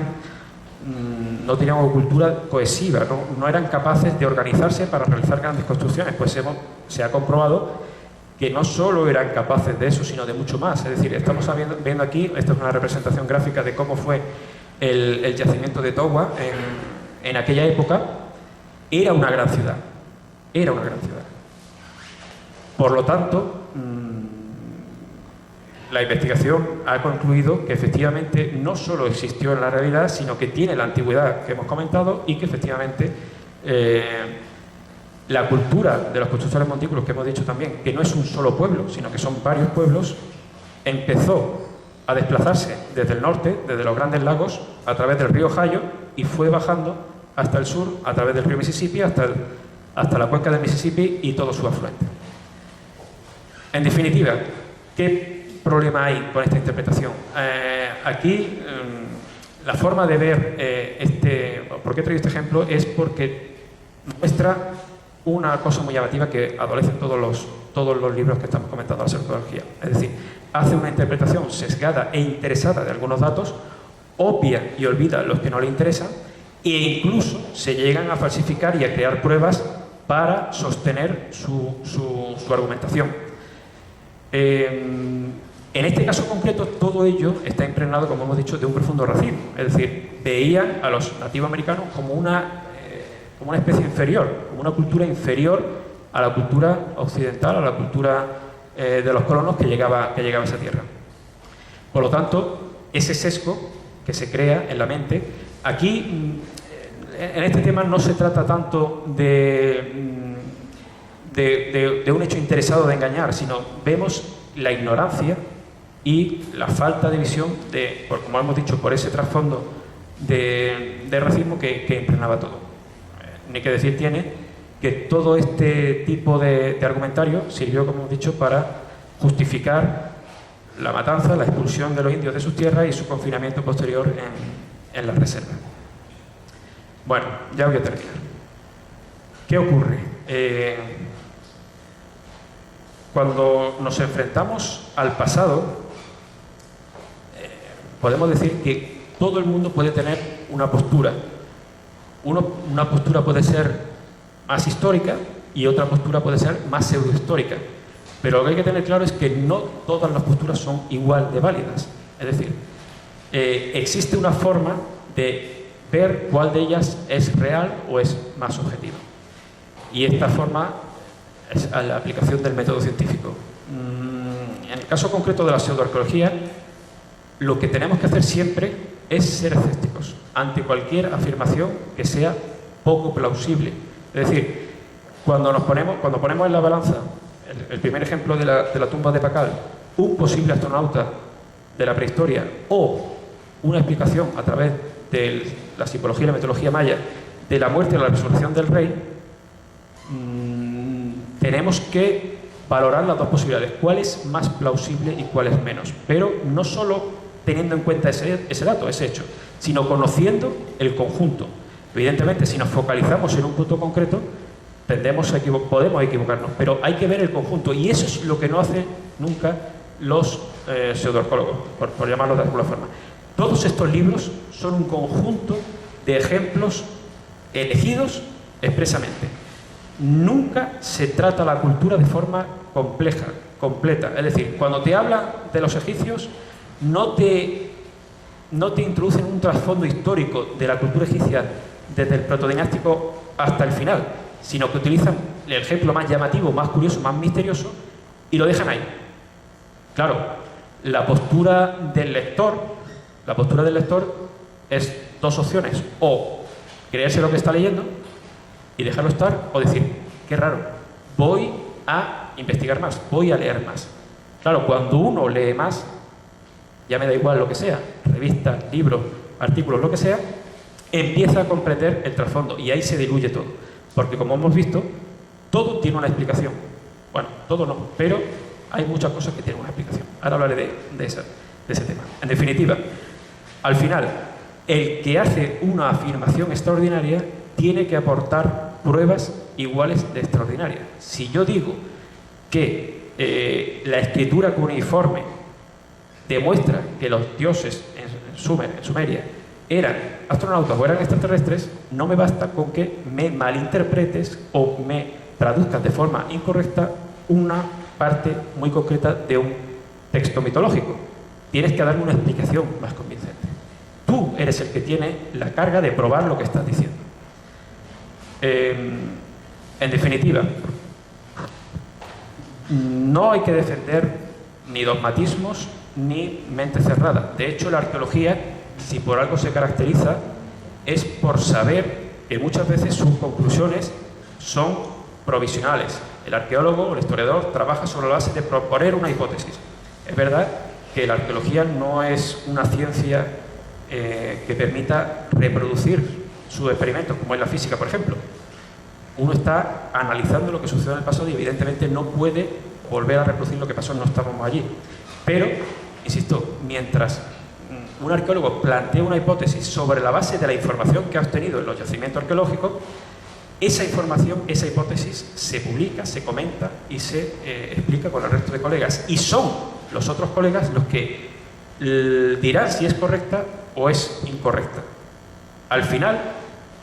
S1: una cultura cohesiva, no eran capaces de organizarse para realizar grandes construcciones. Pues se ha comprobado que no solo eran capaces de eso, sino de mucho más. Es decir, estamos viendo aquí, esta es una representación gráfica de cómo fue el yacimiento de Towa en aquella época. Era una gran ciudad. Era una gran ciudad. Por lo tanto, la investigación ha concluido que efectivamente no solo existió en la realidad, sino que tiene la antigüedad que hemos comentado, y que efectivamente la cultura de los constructores montículos, que hemos dicho también, que no es un solo pueblo, sino que son varios pueblos, empezó a desplazarse desde el norte, desde los Grandes Lagos, a través del río Ohio, y fue bajando hasta el sur, a través del río Mississippi, hasta la cuenca del Mississippi y todo su afluente. En definitiva, ¿qué problema hay con esta interpretación? Aquí, la forma de ver ¿por qué traigo este ejemplo? Es porque muestra una cosa muy llamativa que adolecen todos los libros que estamos comentando de la arqueología. Es decir, hace una interpretación sesgada e interesada de algunos datos, obvia y olvida los que no le interesan, e incluso se llegan a falsificar y a crear pruebas para sostener su argumentación. En este caso concreto, todo ello está impregnado, como hemos dicho, de un profundo racismo. Es decir, veían a los nativos americanos como una especie inferior, como una cultura inferior a la cultura occidental, a la cultura de los colonos que llegaba a esa tierra. Por lo tanto, ese sesgo que se crea en la mente, aquí, en este tema no se trata tanto de un hecho interesado de engañar, sino vemos la ignorancia y la falta de visión, como hemos dicho, por ese trasfondo de racismo que impregnaba todo. Ni que decir tiene que todo este tipo de argumentario sirvió, como hemos dicho, para justificar la matanza, la expulsión de los indios de sus tierras y su confinamiento posterior en las reservas. Bueno, ya voy a terminar. ¿Qué ocurre? Cuando nos enfrentamos al pasado, podemos decir que todo el mundo puede tener una postura. Una postura puede ser más histórica y otra postura puede ser más pseudohistórica. Pero lo que hay que tener claro es que no todas las posturas son igual de válidas. Es decir, existe una forma de ver cuál de ellas es real o es más objetiva. Y esta forma es a la aplicación del método científico. En el caso concreto de la pseudoarqueología, lo que tenemos que hacer siempre es ser escépticos ante cualquier afirmación que sea poco plausible. Es decir, cuando ponemos en la balanza el primer ejemplo de la tumba de Pacal, un posible astronauta de la prehistoria o una explicación a través de la psicología y la mitología maya de la muerte y la resurrección del rey, tenemos que valorar las dos posibilidades, cuál es más plausible y cuál es menos, pero no solo teniendo en cuenta ese dato, ese hecho, sino conociendo el conjunto. Evidentemente, si nos focalizamos en un punto concreto, podemos equivocarnos, pero hay que ver el conjunto, y eso es lo que no hacen nunca los pseudoarqueólogos, por llamarlo de alguna forma. Todos estos libros son un conjunto de ejemplos elegidos expresamente. Nunca se trata la cultura de forma compleja, completa. Es decir, cuando te habla de los egipcios, no te introducen un trasfondo histórico de la cultura egipcia desde el protodinástico hasta el final, sino que utilizan el ejemplo más llamativo, más curioso, más misterioso y lo dejan ahí. Claro, la postura del lector es dos opciones: o creerse lo que está leyendo y dejarlo estar, o decir, qué raro, voy a investigar más, voy a leer más. Claro, cuando uno lee más, ya me da igual lo que sea, revistas, libros, artículos, lo que sea, empieza a comprender el trasfondo y ahí se diluye todo. Porque como hemos visto, todo tiene una explicación. Bueno, todo no, pero hay muchas cosas que tienen una explicación. Ahora hablaré de ese tema. En definitiva, al final, el que hace una afirmación extraordinaria tiene que aportar pruebas iguales de extraordinaria. Si yo digo que la escritura cuneiforme demuestra que los dioses en Sumeria eran astronautas o eran extraterrestres, no me basta con que me malinterpretes o me traduzcas de forma incorrecta una parte muy concreta de un texto mitológico. Tienes que darme una explicación más convincente. Tú eres el que tiene la carga de probar lo que estás diciendo. En definitiva, no hay que defender ni dogmatismos ni mente cerrada. De hecho, la arqueología, si por algo se caracteriza, es por saber que muchas veces sus conclusiones son provisionales. El arqueólogo o el historiador trabaja sobre la base de proponer una hipótesis. Es verdad que la arqueología no es una ciencia que permita reproducir sus experimentos, como es la física, por ejemplo. Uno está analizando lo que sucedió en el pasado y evidentemente no puede volver a reproducir lo que pasó, no estábamos allí. Pero, insisto, mientras un arqueólogo plantea una hipótesis sobre la base de la información que ha obtenido en los yacimientos arqueológicos, esa información, esa hipótesis se publica, se comenta y se explica con el resto de colegas. Y son los otros colegas los que dirán si es correcta o es incorrecta. Al final,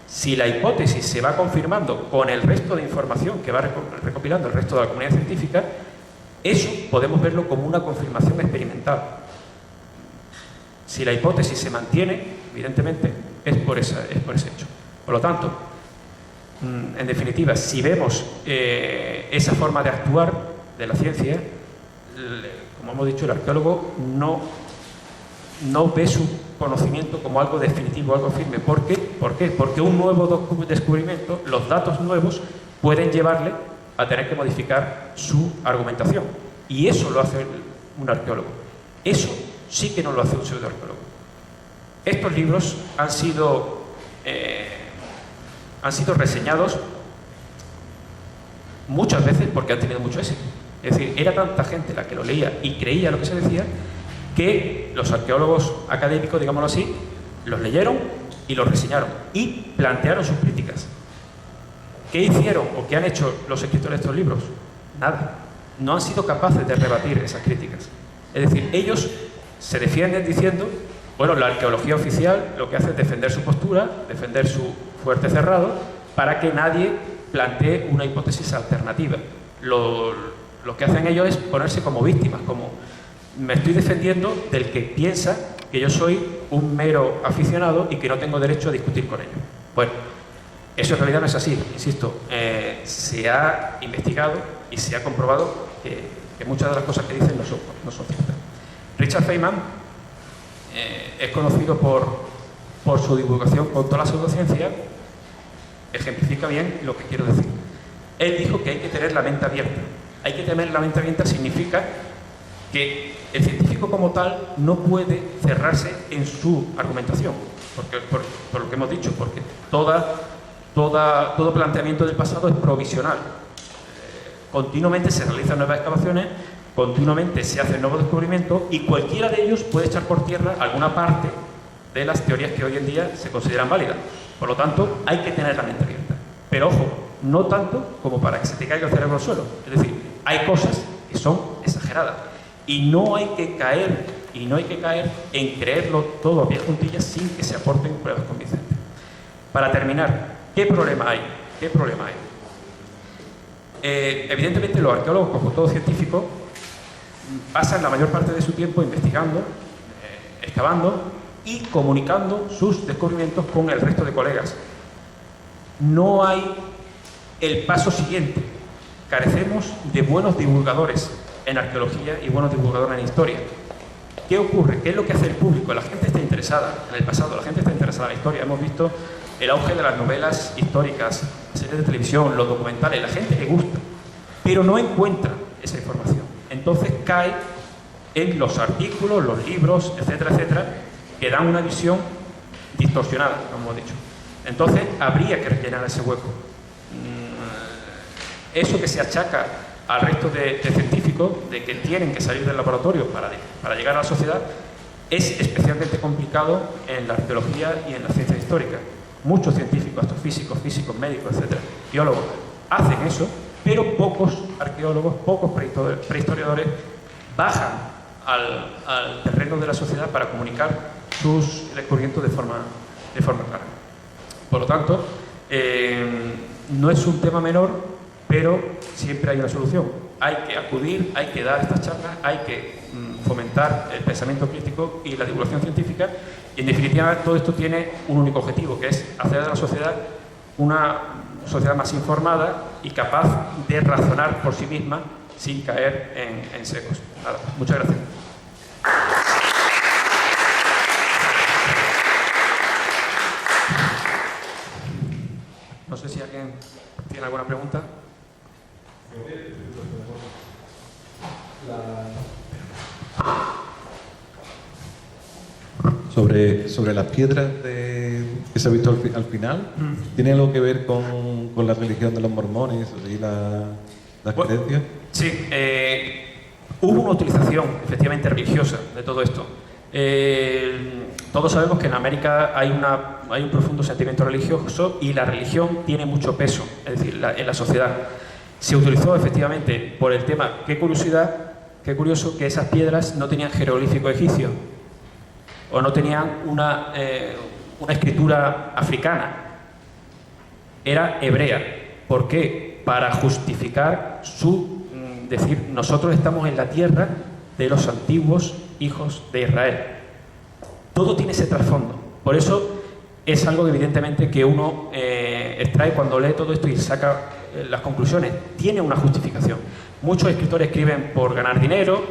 S1: si la hipótesis se va confirmando con el resto de información que va recopilando el resto de la comunidad científica, eso podemos verlo como una confirmación experimental. Si la hipótesis se mantiene, evidentemente, es por ese hecho. Por lo tanto, en definitiva, si vemos esa forma de actuar de la ciencia, como hemos dicho, el arqueólogo no ve su conocimiento como algo definitivo, algo firme. ¿Por qué? Porque un nuevo descubrimiento, los datos nuevos, pueden llevarle a tener que modificar su argumentación. Y eso lo hace un arqueólogo. Eso sí que no lo hace un pseudoarqueólogo. Estos libros han sido reseñados muchas veces porque han tenido mucho éxito. Es decir, era tanta gente la que lo leía y creía lo que se decía que los arqueólogos académicos, digámoslo así, los leyeron y los reseñaron y plantearon sus críticas. ¿Qué hicieron o qué han hecho los escritores de estos libros? Nada. No han sido capaces de rebatir esas críticas. Es decir, ellos se defienden diciendo, bueno, la arqueología oficial lo que hace es defender su postura, defender su fuerte cerrado, para que nadie plantee una hipótesis alternativa. Lo que hacen ellos es ponerse como víctimas, como me estoy defendiendo del que piensa que yo soy un mero aficionado y que no tengo derecho a discutir con ellos. Bueno, eso en realidad no es así, insisto. Se ha investigado y se ha comprobado que muchas de las cosas que dicen no son ciertas. Richard Feynman es conocido por su divulgación con toda la pseudociencia. Ejemplifica bien lo que quiero decir. Él dijo que hay que tener la mente abierta. Hay que tener la mente abierta significa que el científico como tal no puede cerrarse en su argumentación, por lo que hemos dicho, porque todo planteamiento del pasado es provisional. Continuamente se realizan nuevas excavaciones, continuamente se hacen nuevos descubrimientos y cualquiera de ellos puede echar por tierra alguna parte de las teorías que hoy en día se consideran válidas. Por lo tanto, hay que tener la mente abierta. Pero ojo, no tanto como para que se te caiga el cerebro al suelo. Es decir, hay cosas que son exageradas y no hay que caer en creerlo todo a pie juntillas sin que se aporten pruebas convincentes. Para terminar, ¿qué problema hay? Evidentemente los arqueólogos, como todo científico, pasan la mayor parte de su tiempo investigando, excavando y comunicando sus descubrimientos con el resto de colegas. No hay el paso siguiente. Carecemos de buenos divulgadores. en arqueología y buenos divulgadores en historia. ¿Qué ocurre? ¿Qué es lo que hace el público? La gente está interesada en el pasado, la gente está interesada en la historia. Hemos visto el auge de las novelas históricas, series de televisión, los documentales. La gente le gusta, pero no encuentra esa información. Entonces cae en los artículos, los libros, etcétera, etcétera, que dan una visión distorsionada, como hemos dicho. Entonces habría que rellenar ese hueco. Eso que se achaca al resto de científicos, de que tienen que salir del laboratorio para llegar a la sociedad, es especialmente complicado en la arqueología y en la ciencia histórica. Muchos científicos, astrofísicos, físicos, médicos, etcétera, biólogos, hacen eso, pero pocos arqueólogos, pocos prehistoriadores bajan al terreno de la sociedad para comunicar sus descubrimientos de forma clara. Por lo tanto, no es un tema menor, pero siempre hay una solución. Hay que acudir, hay que dar estas charlas, hay que fomentar el pensamiento crítico y la divulgación científica, y en definitiva todo esto tiene un único objetivo, que es hacer de la sociedad una sociedad más informada y capaz de razonar por sí misma sin caer en secos. Nada, muchas gracias. No sé si alguien tiene alguna pregunta.
S2: Sobre las piedras que se ha visto al final, ¿tiene algo que ver con la religión de los mormones y las creencias?
S1: Sí, hubo una utilización efectivamente religiosa de todo esto. Todos sabemos que en América hay un profundo sentimiento religioso y la religión tiene mucho peso, es decir, en la sociedad. Se utilizó efectivamente por el tema, qué curioso que esas piedras no tenían jeroglífico egipcio o no tenían una escritura africana, era hebrea. ¿Por qué? Para justificar decir, nosotros estamos en la tierra de los antiguos hijos de Israel. Todo tiene ese trasfondo. Por eso es algo evidentemente que uno extrae cuando lee todo esto y saca las conclusiones. Tiene una justificación. Muchos escritores escriben por ganar dinero.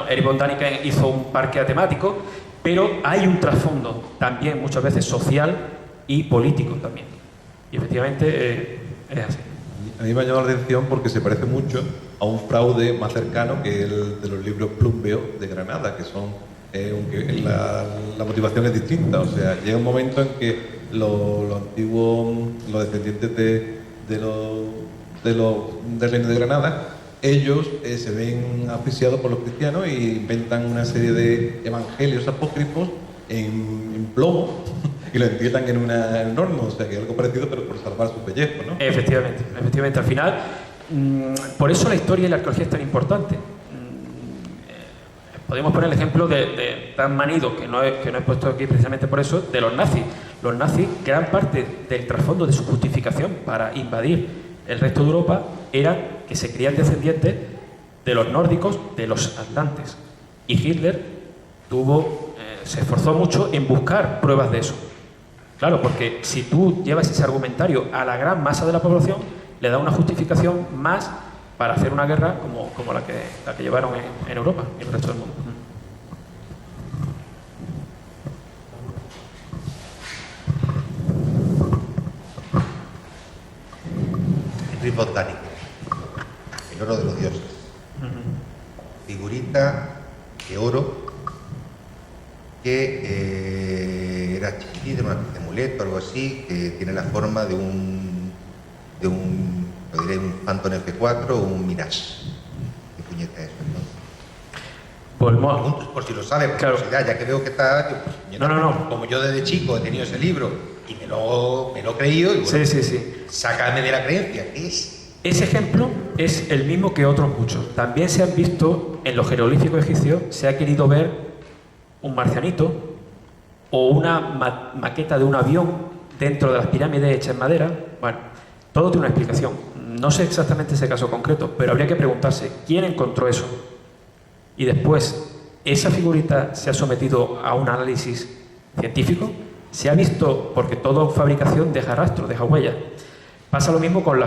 S1: Eric von Däniken hizo un parque temático, pero hay un trasfondo también muchas veces social y político también. Y efectivamente es así.
S2: A mí me ha llamado la atención porque se parece mucho a un fraude más cercano que el de los libros Plumbeo de Granada, que son aunque la motivación es distinta. O sea, llega un momento en que los antiguos, los descendientes del reino de Granada, ellos se ven asfixiados por los cristianos y inventan una serie de evangelios apócrifos en plomo y lo entierran en un horno. O sea, que es algo parecido, pero por salvar su pellejo, ¿no?
S1: Efectivamente. Al final, por eso la historia y la arqueología es tan importante. Podemos poner el ejemplo de tan manido, que no he puesto aquí precisamente por eso, de los nazis. Los nazis, gran parte del trasfondo de su justificación para invadir el resto de Europa era que se creían descendientes de los nórdicos, de los atlantes. Y Hitler se esforzó mucho en buscar pruebas de eso. Claro, porque si tú llevas ese argumentario a la gran masa de la población, le da una justificación más para hacer una guerra como la que llevaron en Europa y en el resto del mundo.
S3: Eric von Däniken, el oro de los dioses. Figurita de oro que era chiquitita, una especie de amuleto, algo así, que tiene la forma de un Phantom F4 o un Mirage. ¿Qué puñeta es eso, entonces? Por si lo sabe, por curiosidad, ya que veo que está...
S1: No.
S3: Como yo desde chico he tenido ese libro y me lo he creído, y bueno,
S1: sí.
S3: sácame de la creencia. ¿Qué es?
S1: Ese ejemplo es el mismo que otros muchos. También se han visto en los jeroglíficos egipcios, se ha querido ver un marcianito o una maqueta de un avión dentro de las pirámides hechas en madera. Bueno, todo tiene una explicación. No sé exactamente ese caso concreto, pero habría que preguntarse quién encontró eso. Y después, ¿esa figurita se ha sometido a un análisis científico? ¿Se ha visto? Porque toda fabricación deja rastro, deja huella. Pasa lo mismo con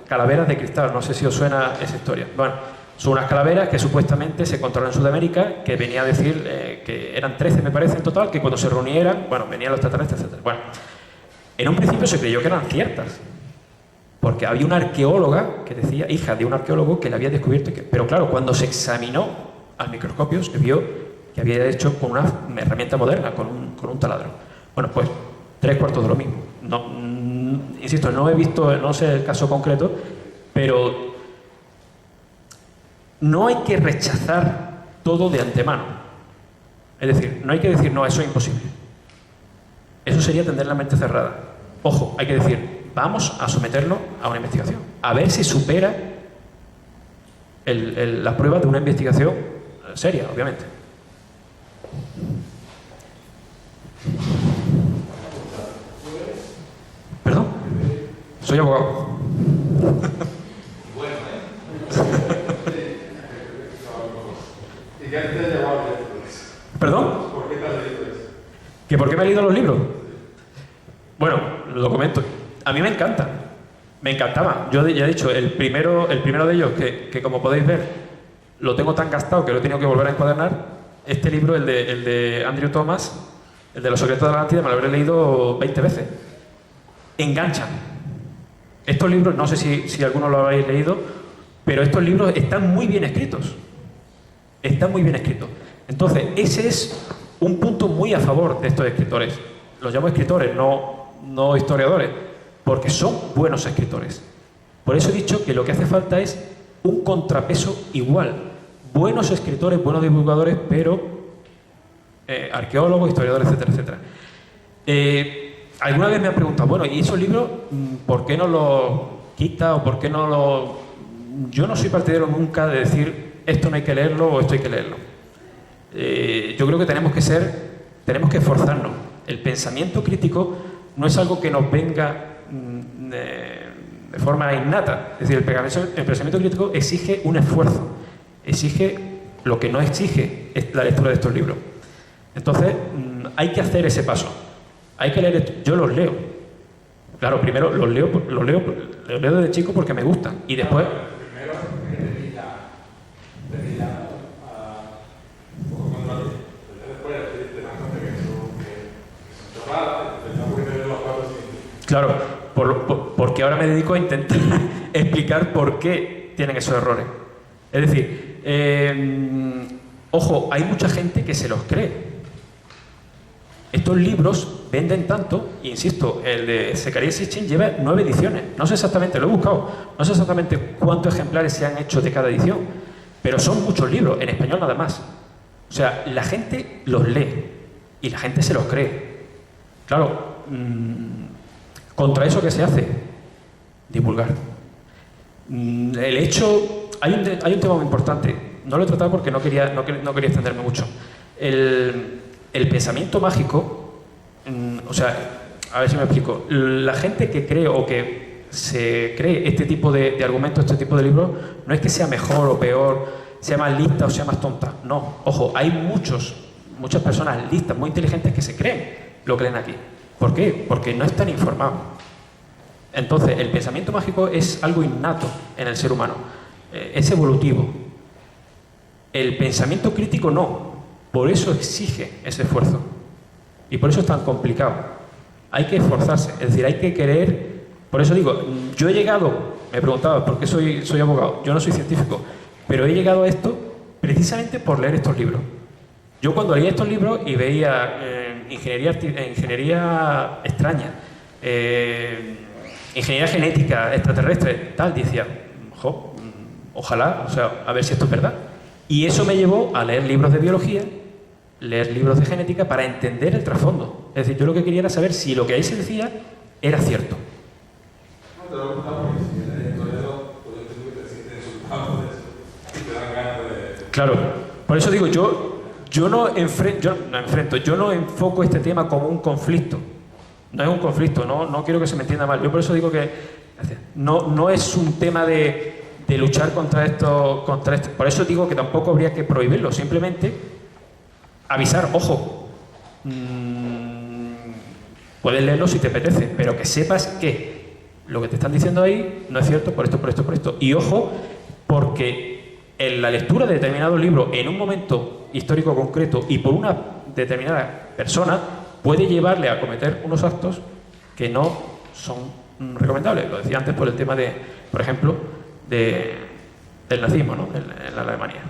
S1: calaveras de cristal, no sé si os suena esa historia. Bueno, son unas calaveras que supuestamente se encontraron en Sudamérica, que venía a decir que eran 13, me parece, en total, que cuando se reunieran, bueno, venían los extraterrestres, etc. Bueno, en un principio se creyó que eran ciertas, porque había una arqueóloga que decía, hija de un arqueólogo, que la había descubierto, pero claro, cuando se examinó al microscopio, se vio que había hecho con una herramienta moderna, con un taladro. Bueno, pues 3/4 de lo mismo. No, insisto, no he visto, no sé el caso concreto, pero no hay que rechazar todo de antemano. Es decir, no hay que decir, no, eso es imposible. Eso sería tener la mente cerrada. Ojo, hay que decir, vamos a someterlo a una investigación, a ver si supera las pruebas de una investigación seria, obviamente. ¿Perdón? Soy abogado.
S4: ¿Y qué te ha llevado a leer eso?
S1: ¿Perdón?
S4: ¿Por qué te has leído eso?
S1: ¿Que por qué me he leído los libros? Bueno, lo comento. A mí me encanta. Me encantaba. Yo ya he dicho, el primero de ellos, que como podéis ver, lo tengo tan gastado que lo he tenido que volver a encuadernar. Este libro, el de Andrew Thomas, el de los secretos de la Atlántida, me lo habré leído 20 veces. Enganchan. Estos libros, no sé si alguno lo habéis leído, pero estos libros están muy bien escritos. Están muy bien escritos. Entonces, ese es un punto muy a favor de estos escritores. Los llamo escritores, no historiadores, porque son buenos escritores. Por eso he dicho que lo que hace falta es un contrapeso igual. Buenos escritores, buenos divulgadores, pero arqueólogos, historiadores, etcétera, etcétera. Alguna vez me han preguntado, bueno, ¿y esos libros por qué no los quita o por qué no los...? Yo no soy partidario nunca de decir esto no hay que leerlo o esto hay que leerlo. Yo creo que tenemos que esforzarnos. El pensamiento crítico no es algo que nos venga de forma innata. Es decir, el pensamiento crítico exige un esfuerzo, exige lo que no exige la lectura de estos libros. Entonces, hay que hacer ese paso. Hay que leer esto. Yo los leo. Claro, primero los leo desde chico porque me gustan. Y después...
S4: Primero,
S1: Claro, porque ahora me dedico a intentar explicar por qué tienen esos errores. Es decir, ojo, hay mucha gente que se los cree. Estos libros venden tanto, e insisto, el de Zecarías Sitchin lleva 9 ediciones. No sé exactamente, lo he buscado, no sé exactamente cuántos ejemplares se han hecho de cada edición, pero son muchos libros, en español nada más. O sea, la gente los lee y la gente se los cree. Claro, contra eso, ¿qué se hace? Divulgar. El hecho... Hay un tema muy importante. No lo he tratado porque no quería extenderme mucho. El pensamiento mágico... o sea, a ver si me explico. La gente que cree o que se cree este tipo de argumentos, este tipo de libros, no es que sea mejor o peor, sea más lista o sea más tonta. No. Ojo, hay muchas personas listas, muy inteligentes que se creen lo que leen aquí. ¿Por qué? Porque no están informados. Entonces, el pensamiento mágico es algo innato en el ser humano. Es evolutivo. El pensamiento crítico no. Por eso exige ese esfuerzo. Y por eso es tan complicado. Hay que esforzarse. Es decir, hay que querer... Por eso digo, yo he llegado... Me preguntaba, ¿por qué soy abogado? Yo no soy científico. Pero he llegado a esto precisamente por leer estos libros. Yo cuando leía estos libros y veía ingeniería extraña, ingeniería genética, extraterrestre, tal, decía, ojalá, o sea, a ver si esto es verdad. Y eso me llevó a leer libros de biología, leer libros de genética para entender el trasfondo. Es decir, yo lo que quería era saber si lo que ahí se decía era cierto.
S4: No te lo he preguntado porque si vienes de Toledo, pues yo tengo que te sientes insultado de eso. Y te dan ganas de...
S1: Claro, por eso digo, yo no enfoco este tema como un conflicto. No es un conflicto, no quiero que se me entienda mal. Yo por eso digo que no es un tema de luchar contra esto. Por eso digo que tampoco habría que prohibirlo. Simplemente avisar, ojo, puedes leerlo si te apetece, pero que sepas que lo que te están diciendo ahí no es cierto por esto, por esto, por esto. Y ojo, porque en la lectura de determinado libro en un momento histórico concreto y por una determinada persona puede llevarle a cometer unos actos que no son recomendables. Lo decía antes por el tema de, por ejemplo, del nazismo, ¿no? En la Alemania.